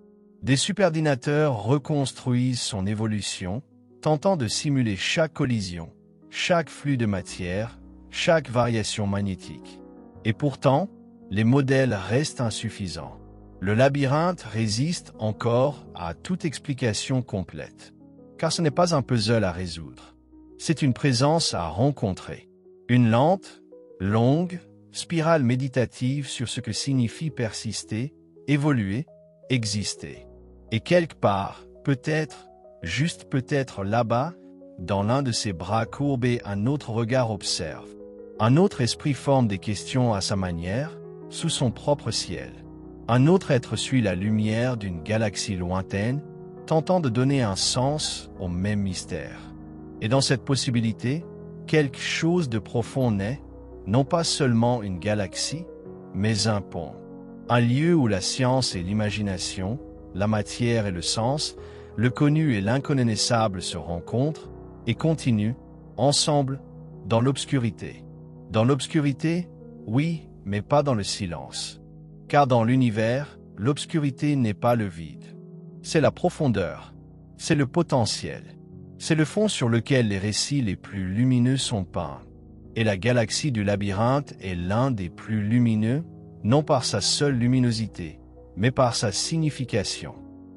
Des superordinateurs reconstruisent son évolution, tentant de simuler chaque collision, chaque flux de matière, chaque variation magnétique. Et pourtant, les modèles restent insuffisants. Le labyrinthe résiste encore à toute explication complète, car ce n'est pas un puzzle à résoudre. C'est une présence à rencontrer. Une lente, longue, spirale méditative sur ce que signifie persister, évoluer, exister. Et quelque part, peut-être, juste peut-être là-bas, dans l'un de ses bras courbés, un autre regard observe. Un autre esprit forme des questions à sa manière, sous son propre ciel. Un autre être suit la lumière d'une galaxie lointaine, tentant de donner un sens au même mystère. Et dans cette possibilité, quelque chose de profond naît, non pas seulement une galaxie, mais un pont. Un lieu où la science et l'imagination, la matière et le sens, le connu et l'inconnaissable se rencontrent et continuent, ensemble, dans l'obscurité. Dans l'obscurité, oui, mais pas dans le silence. Car dans l'univers, l'obscurité n'est pas le vide. C'est la profondeur, c'est le potentiel. C'est le fond sur lequel les récits les plus lumineux sont peints. Et la galaxie du labyrinthe est l'un des plus lumineux, non par sa seule luminosité, mais par sa signification.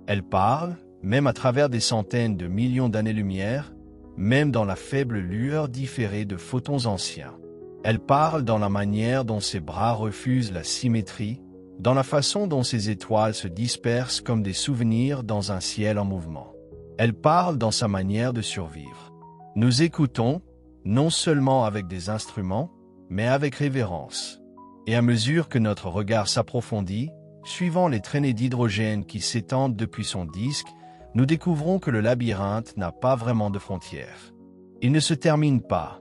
Elle parle, même à travers des centaines de millions d'années-lumière, même dans la faible lueur différée de photons anciens. Elle parle dans la manière dont ses bras refusent la symétrie, dans la façon dont ses étoiles se dispersent comme des souvenirs dans un ciel en mouvement. Elle parle dans sa manière de survivre. Nous écoutons, non seulement avec des instruments, mais avec révérence. Et à mesure que notre regard s'approfondit, suivant les traînées d'hydrogène qui s'étendent depuis son disque, nous découvrons que le labyrinthe n'a pas vraiment de frontières. Il ne se termine pas.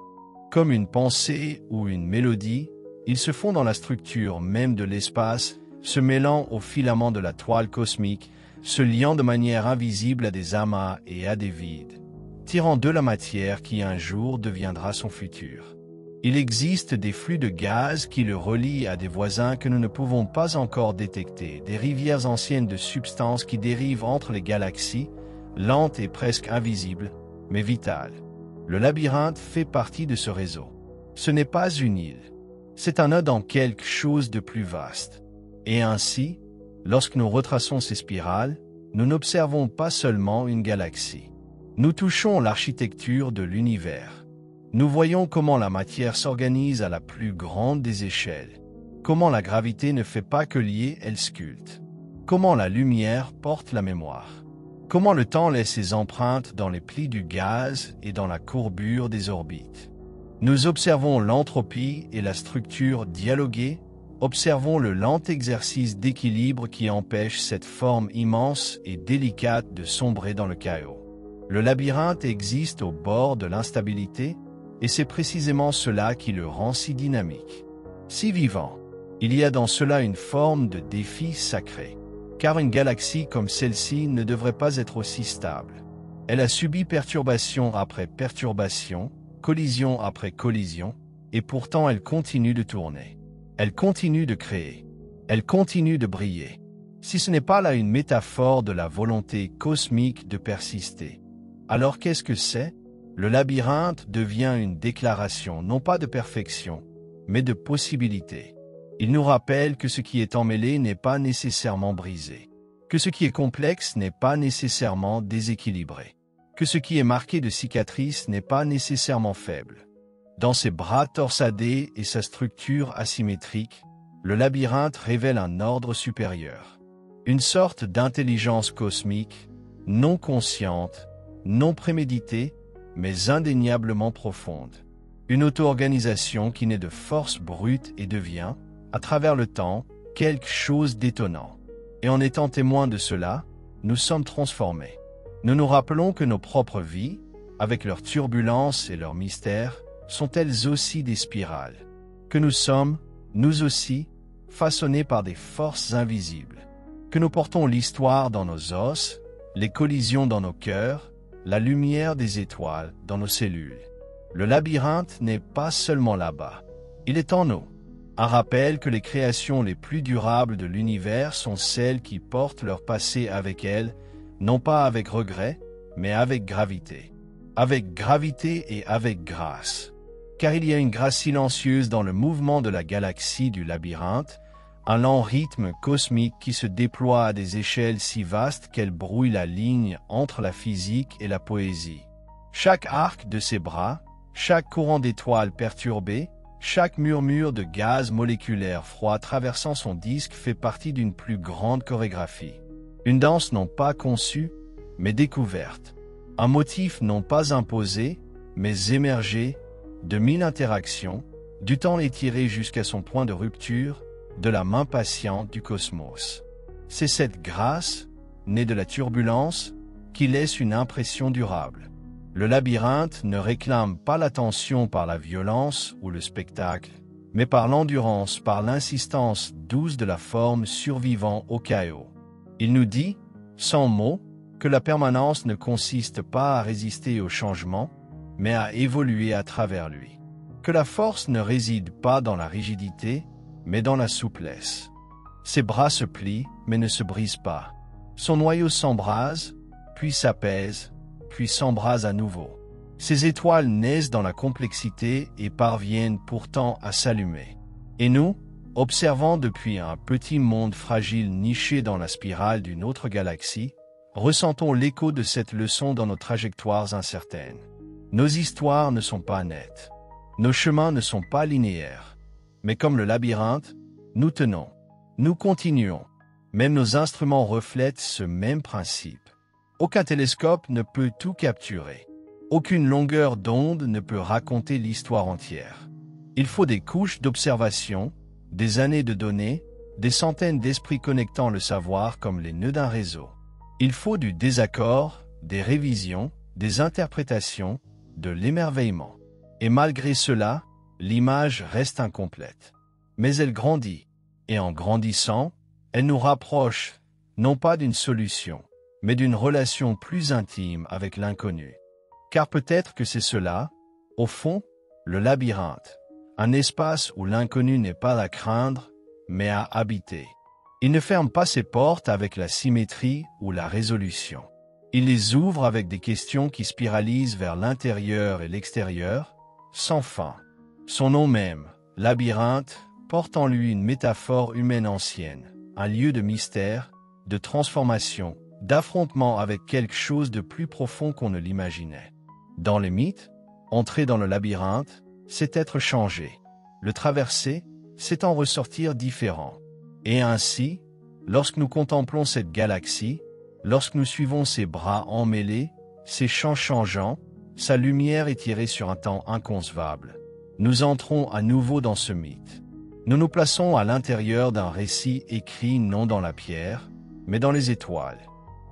Comme une pensée ou une mélodie, il se fond dans la structure même de l'espace, se mêlant aux filaments de la toile cosmique, se liant de manière invisible à des amas et à des vides, tirant de la matière qui un jour deviendra son futur. Il existe des flux de gaz qui le relient à des voisins que nous ne pouvons pas encore détecter, des rivières anciennes de substances qui dérivent entre les galaxies, lentes et presque invisibles, mais vitales. Le labyrinthe fait partie de ce réseau. Ce n'est pas une île. C'est un nœud dans quelque chose de plus vaste. Et ainsi, lorsque nous retraçons ces spirales, nous n'observons pas seulement une galaxie. Nous touchons l'architecture de l'univers. Nous voyons comment la matière s'organise à la plus grande des échelles, comment la gravité ne fait pas que lier, elle sculpte, comment la lumière porte la mémoire, comment le temps laisse ses empreintes dans les plis du gaz et dans la courbure des orbites. Nous observons l'entropie et la structure dialoguer, observons le lent exercice d'équilibre qui empêche cette forme immense et délicate de sombrer dans le chaos. Le labyrinthe existe au bord de l'instabilité, et c'est précisément cela qui le rend si dynamique, si vivant. Il y a dans cela une forme de défi sacré, car une galaxie comme celle-ci ne devrait pas être aussi stable. Elle a subi perturbation après perturbation, collision après collision, et pourtant elle continue de tourner. Elle continue de créer. Elle continue de briller. Si ce n'est pas là une métaphore de la volonté cosmique de persister, alors qu'est-ce que c'est ? Le labyrinthe devient une déclaration non pas de perfection, mais de possibilité. Il nous rappelle que ce qui est emmêlé n'est pas nécessairement brisé, que ce qui est complexe n'est pas nécessairement déséquilibré, que ce qui est marqué de cicatrices n'est pas nécessairement faible. Dans ses bras torsadés et sa structure asymétrique, le labyrinthe révèle un ordre supérieur, une sorte d'intelligence cosmique, non consciente, non préméditée, mais indéniablement profonde. Une auto-organisation qui naît de force brute et devient, à travers le temps, quelque chose d'étonnant. Et en étant témoins de cela, nous sommes transformés. Nous nous rappelons que nos propres vies, avec leurs turbulences et leurs mystères, sont elles aussi des spirales. Que nous sommes, nous aussi, façonnés par des forces invisibles. Que nous portons l'histoire dans nos os, les collisions dans nos cœurs, la lumière des étoiles dans nos cellules. Le labyrinthe n'est pas seulement là-bas, il est en nous. Un rappel que les créations les plus durables de l'univers sont celles qui portent leur passé avec elles, non pas avec regret, mais avec gravité. Avec gravité et avec grâce. Car il y a une grâce silencieuse dans le mouvement de la galaxie du labyrinthe, un lent rythme cosmique qui se déploie à des échelles si vastes qu'elle brouille la ligne entre la physique et la poésie. Chaque arc de ses bras, chaque courant d'étoiles perturbé, chaque murmure de gaz moléculaire froid traversant son disque fait partie d'une plus grande chorégraphie. Une danse non pas conçue, mais découverte. Un motif non pas imposé, mais émergé, de 1000 interactions, du temps étiré jusqu'à son point de rupture, de la main patiente du cosmos. C'est cette grâce, née de la turbulence, qui laisse une impression durable. Le labyrinthe ne réclame pas l'attention par la violence ou le spectacle, mais par l'endurance, par l'insistance douce de la forme survivant au chaos. Il nous dit, sans mots, que la permanence ne consiste pas à résister au changement, mais à évoluer à travers lui. Que la force ne réside pas dans la rigidité, mais dans la souplesse. Ses bras se plient, mais ne se brisent pas. Son noyau s'embrase, puis s'apaise, puis s'embrase à nouveau. Ses étoiles naissent dans la complexité et parviennent pourtant à s'allumer. Et nous, observant depuis un petit monde fragile niché dans la spirale d'une autre galaxie, ressentons l'écho de cette leçon dans nos trajectoires incertaines. Nos histoires ne sont pas nettes. Nos chemins ne sont pas linéaires. Mais comme le labyrinthe, nous tenons, nous continuons. Même nos instruments reflètent ce même principe. Aucun télescope ne peut tout capturer. Aucune longueur d'onde ne peut raconter l'histoire entière. Il faut des couches d'observation, des années de données, des centaines d'esprits connectant le savoir comme les nœuds d'un réseau. Il faut du désaccord, des révisions, des interprétations, de l'émerveillement. Et malgré cela, l'image reste incomplète. Mais elle grandit, et en grandissant, elle nous rapproche, non pas d'une solution, mais d'une relation plus intime avec l'inconnu. Car peut-être que c'est cela, au fond, le labyrinthe, un espace où l'inconnu n'est pas à craindre, mais à habiter. Il ne ferme pas ses portes avec la symétrie ou la résolution. Il les ouvre avec des questions qui spiralisent vers l'intérieur et l'extérieur, sans fin. Son nom même, labyrinthe, porte en lui une métaphore humaine ancienne, un lieu de mystère, de transformation, d'affrontement avec quelque chose de plus profond qu'on ne l'imaginait. Dans les mythes, entrer dans le labyrinthe, c'est être changé. Le traverser, c'est en ressortir différent. Et ainsi, lorsque nous contemplons cette galaxie, lorsque nous suivons ses bras emmêlés, ses champs changeants, sa lumière étirée sur un temps inconcevable, nous entrons à nouveau dans ce mythe. Nous nous plaçons à l'intérieur d'un récit écrit non dans la pierre, mais dans les étoiles.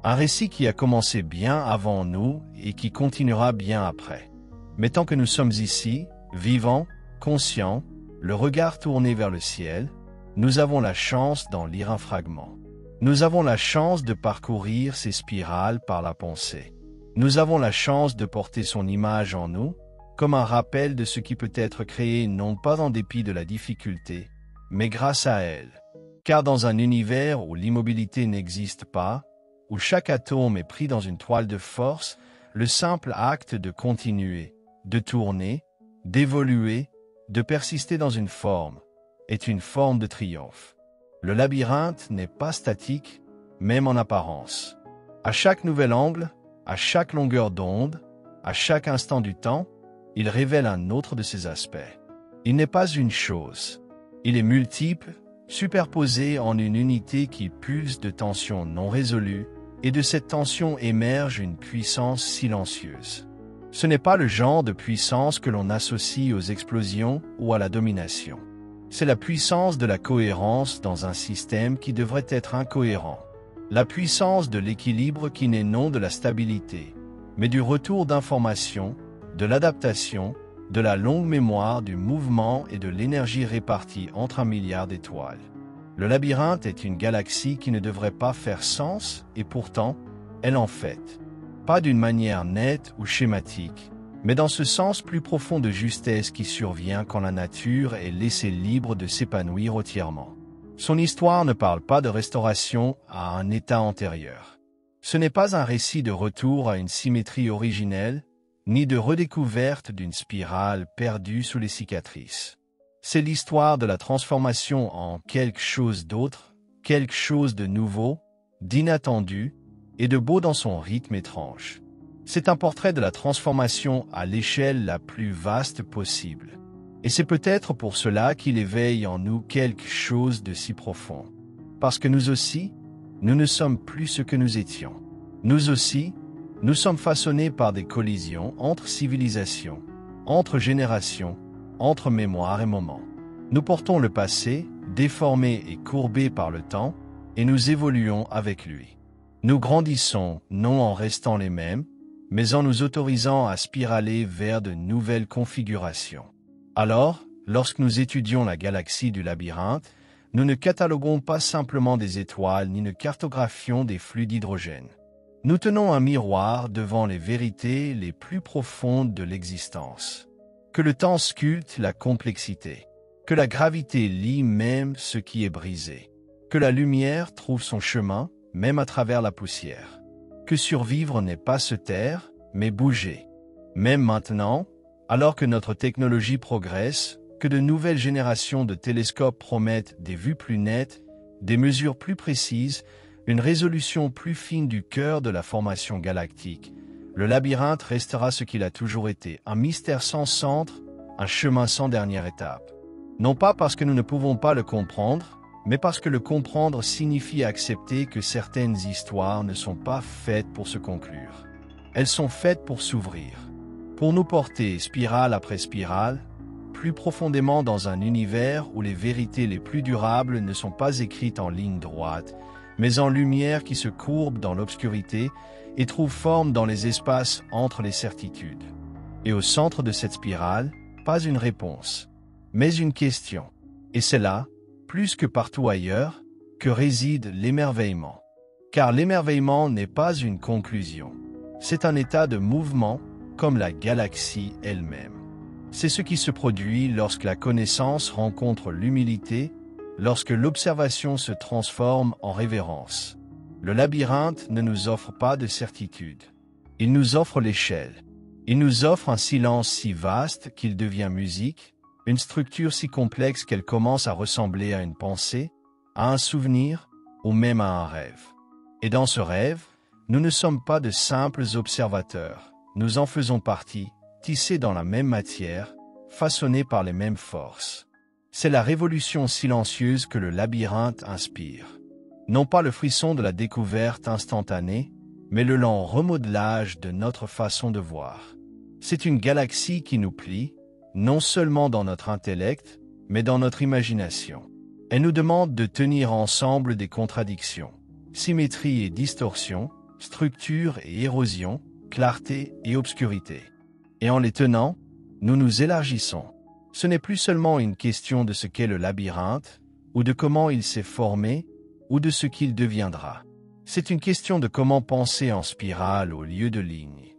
Un récit qui a commencé bien avant nous et qui continuera bien après. Mais tant que nous sommes ici, vivants, conscients, le regard tourné vers le ciel, nous avons la chance d'en lire un fragment. Nous avons la chance de parcourir ces spirales par la pensée. Nous avons la chance de porter son image en nous, comme un rappel de ce qui peut être créé non pas en dépit de la difficulté, mais grâce à elle. Car dans un univers où l'immobilité n'existe pas, où chaque atome est pris dans une toile de force, le simple acte de continuer, de tourner, d'évoluer, de persister dans une forme, est une forme de triomphe. Le labyrinthe n'est pas statique, même en apparence. À chaque nouvel angle, à chaque longueur d'onde, à chaque instant du temps, il révèle un autre de ses aspects. Il n'est pas une chose. Il est multiple, superposé en une unité qui pulse de tensions non résolues, et de cette tension émerge une puissance silencieuse. Ce n'est pas le genre de puissance que l'on associe aux explosions ou à la domination. C'est la puissance de la cohérence dans un système qui devrait être incohérent. La puissance de l'équilibre qui n'est non de la stabilité, mais du retour d'information, de l'adaptation, de la longue mémoire du mouvement et de l'énergie répartie entre 1 milliard d'étoiles. Le labyrinthe est une galaxie qui ne devrait pas faire sens, et pourtant, elle en fait. Pas d'une manière nette ou schématique, mais dans ce sens plus profond de justesse qui survient quand la nature est laissée libre de s'épanouir entièrement. Son histoire ne parle pas de restauration à un état antérieur. Ce n'est pas un récit de retour à une symétrie originelle, ni de redécouverte d'une spirale perdue sous les cicatrices. C'est l'histoire de la transformation en quelque chose d'autre, quelque chose de nouveau, d'inattendu et de beau dans son rythme étrange. C'est un portrait de la transformation à l'échelle la plus vaste possible. Et c'est peut-être pour cela qu'il éveille en nous quelque chose de si profond. Parce que nous aussi, nous ne sommes plus ce que nous étions. Nous aussi, nous sommes façonnés par des collisions entre civilisations, entre générations, entre mémoires et moments. Nous portons le passé, déformé et courbé par le temps, et nous évoluons avec lui. Nous grandissons non en restant les mêmes, mais en nous autorisant à spiraler vers de nouvelles configurations. Alors, lorsque nous étudions la galaxie du labyrinthe, nous ne cataloguons pas simplement des étoiles ni ne cartographions des flux d'hydrogène. Nous tenons un miroir devant les vérités les plus profondes de l'existence. Que le temps sculpte la complexité, que la gravité lie même ce qui est brisé, que la lumière trouve son chemin même à travers la poussière, que survivre n'est pas se taire, mais bouger. Même maintenant, alors que notre technologie progresse, que de nouvelles générations de télescopes promettent des vues plus nettes, des mesures plus précises, une résolution plus fine du cœur de la formation galactique, le labyrinthe restera ce qu'il a toujours été, un mystère sans centre, un chemin sans dernière étape. Non pas parce que nous ne pouvons pas le comprendre, mais parce que le comprendre signifie accepter que certaines histoires ne sont pas faites pour se conclure. Elles sont faites pour s'ouvrir, pour nous porter spirale après spirale, plus profondément dans un univers où les vérités les plus durables ne sont pas écrites en ligne droite, mais en lumière qui se courbe dans l'obscurité et trouve forme dans les espaces entre les certitudes. Et au centre de cette spirale, pas une réponse, mais une question. Et c'est là, plus que partout ailleurs, que réside l'émerveillement. Car l'émerveillement n'est pas une conclusion. C'est un état de mouvement, comme la galaxie elle-même. C'est ce qui se produit lorsque la connaissance rencontre l'humilité, lorsque l'observation se transforme en révérence. Le labyrinthe ne nous offre pas de certitude. Il nous offre l'échelle. Il nous offre un silence si vaste qu'il devient musique, une structure si complexe qu'elle commence à ressembler à une pensée, à un souvenir ou même à un rêve. Et dans ce rêve, nous ne sommes pas de simples observateurs. Nous en faisons partie, tissés dans la même matière, façonnés par les mêmes forces. C'est la révolution silencieuse que le labyrinthe inspire. Non pas le frisson de la découverte instantanée, mais le lent remodelage de notre façon de voir. C'est une galaxie qui nous plie, non seulement dans notre intellect, mais dans notre imagination. Elle nous demande de tenir ensemble des contradictions, symétrie et distorsion, structure et érosion, clarté et obscurité. Et en les tenant, nous nous élargissons. Ce n'est plus seulement une question de ce qu'est le labyrinthe, ou de comment il s'est formé, ou de ce qu'il deviendra. C'est une question de comment penser en spirale au lieu de ligne.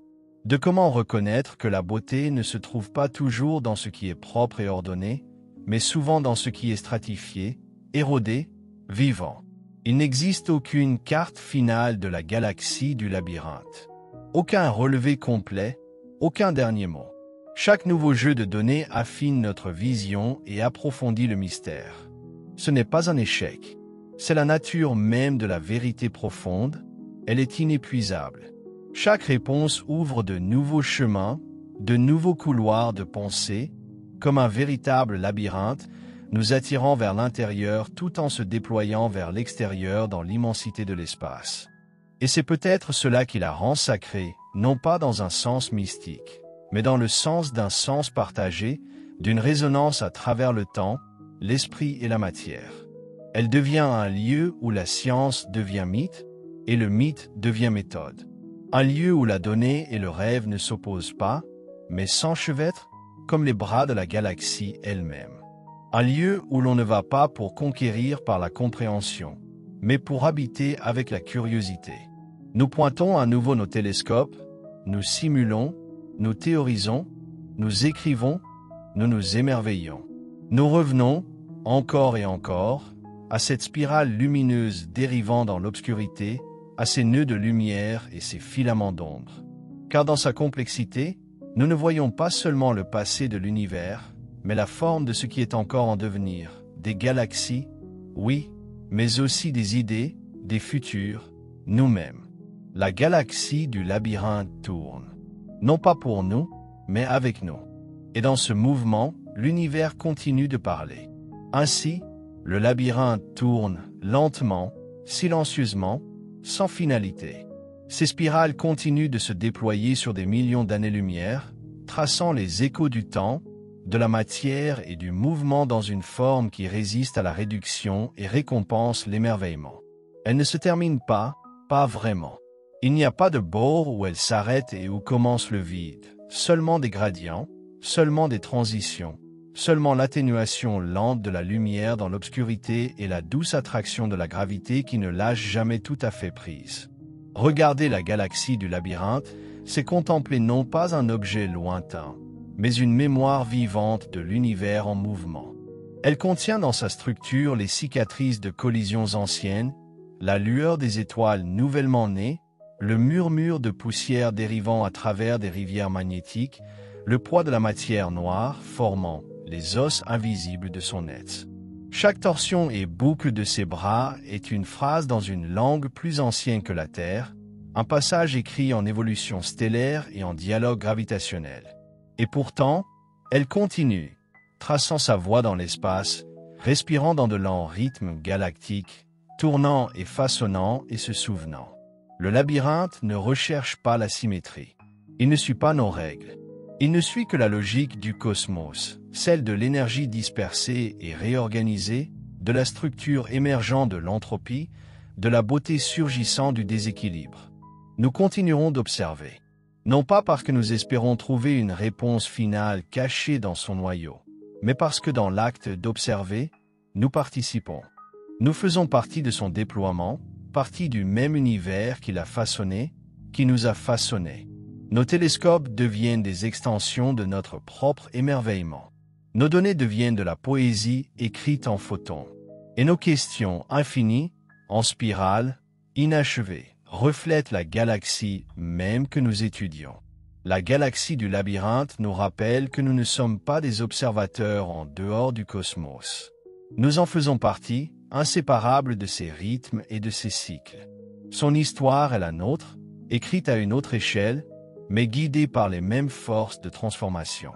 De comment reconnaître que la beauté ne se trouve pas toujours dans ce qui est propre et ordonné, mais souvent dans ce qui est stratifié, érodé, vivant. Il n'existe aucune carte finale de la galaxie du labyrinthe. Aucun relevé complet, aucun dernier mot. Chaque nouveau jeu de données affine notre vision et approfondit le mystère. Ce n'est pas un échec. C'est la nature même de la vérité profonde. Elle est inépuisable. Chaque réponse ouvre de nouveaux chemins, de nouveaux couloirs de pensée, comme un véritable labyrinthe, nous attirant vers l'intérieur tout en se déployant vers l'extérieur dans l'immensité de l'espace. Et c'est peut-être cela qui la rend sacrée, non pas dans un sens mystique, mais dans le sens d'un sens partagé, d'une résonance à travers le temps, l'esprit et la matière. Elle devient un lieu où la science devient mythe et le mythe devient méthode. Un lieu où la donnée et le rêve ne s'opposent pas, mais s'enchevêtrent comme les bras de la galaxie elle-même. Un lieu où l'on ne va pas pour conquérir par la compréhension, mais pour habiter avec la curiosité. Nous pointons à nouveau nos télescopes, nous simulons, nous théorisons, nous écrivons, nous nous émerveillons. Nous revenons, encore et encore, à cette spirale lumineuse dérivant dans l'obscurité, à ces nœuds de lumière et ces filaments d'ombre. Car dans sa complexité, nous ne voyons pas seulement le passé de l'univers, mais la forme de ce qui est encore en devenir, des galaxies, oui, mais aussi des idées, des futurs, nous-mêmes. La galaxie du labyrinthe tourne, non pas pour nous, mais avec nous. Et dans ce mouvement, l'univers continue de parler. Ainsi, le labyrinthe tourne lentement, silencieusement, sans finalité. Ces spirales continuent de se déployer sur des millions d'années-lumière, traçant les échos du temps, de la matière et du mouvement dans une forme qui résiste à la réduction et récompense l'émerveillement. Elle ne se termine pas vraiment. Il n'y a pas de bord où elle s'arrête et où commence le vide, seulement des gradients, seulement des transitions, seulement l'atténuation lente de la lumière dans l'obscurité et la douce attraction de la gravité qui ne lâche jamais tout à fait prise. Regarder la galaxie du labyrinthe, c'est contempler non pas un objet lointain, mais une mémoire vivante de l'univers en mouvement. Elle contient dans sa structure les cicatrices de collisions anciennes, la lueur des étoiles nouvellement nées, le murmure de poussière dérivant à travers des rivières magnétiques, le poids de la matière noire formant les os invisibles de son être. Chaque torsion et boucle de ses bras est une phrase dans une langue plus ancienne que la Terre, un passage écrit en évolution stellaire et en dialogue gravitationnel. Et pourtant, elle continue, traçant sa voie dans l'espace, respirant dans de lents rythmes galactiques, tournant et façonnant et se souvenant. Le labyrinthe ne recherche pas la symétrie. Il ne suit pas nos règles. Il ne suit que la logique du cosmos, celle de l'énergie dispersée et réorganisée, de la structure émergente de l'entropie, de la beauté surgissant du déséquilibre. Nous continuerons d'observer. Non pas parce que nous espérons trouver une réponse finale cachée dans son noyau, mais parce que dans l'acte d'observer, nous participons. Nous faisons partie de son déploiement, partie du même univers qui l'a façonné, qui nous a façonnés. Nos télescopes deviennent des extensions de notre propre émerveillement. Nos données deviennent de la poésie écrite en photons. Et nos questions infinies, en spirale, inachevées, reflètent la galaxie même que nous étudions. La galaxie du labyrinthe nous rappelle que nous ne sommes pas des observateurs en dehors du cosmos. Nous en faisons partie, inséparables de ses rythmes et de ses cycles. Son histoire est la nôtre, écrite à une autre échelle, mais guidée par les mêmes forces de transformation.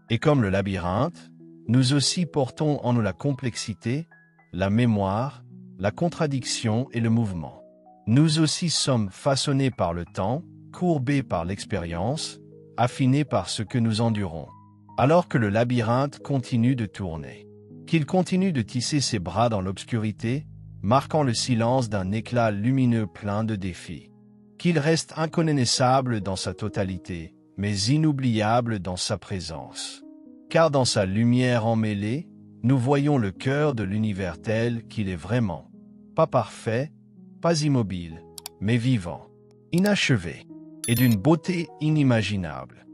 Et comme le labyrinthe, nous aussi portons en nous la complexité, la mémoire, la contradiction et le mouvement. Nous aussi sommes façonnés par le temps, courbés par l'expérience, affinés par ce que nous endurons. Alors que le labyrinthe continue de tourner, qu'il continue de tisser ses bras dans l'obscurité, marquant le silence d'un éclat lumineux plein de défis. Qu'il reste inconnaissable dans sa totalité, mais inoubliable dans sa présence. Car dans sa lumière emmêlée, nous voyons le cœur de l'univers tel qu'il est vraiment. Pas parfait, pas immobile, mais vivant, inachevé, et d'une beauté inimaginable.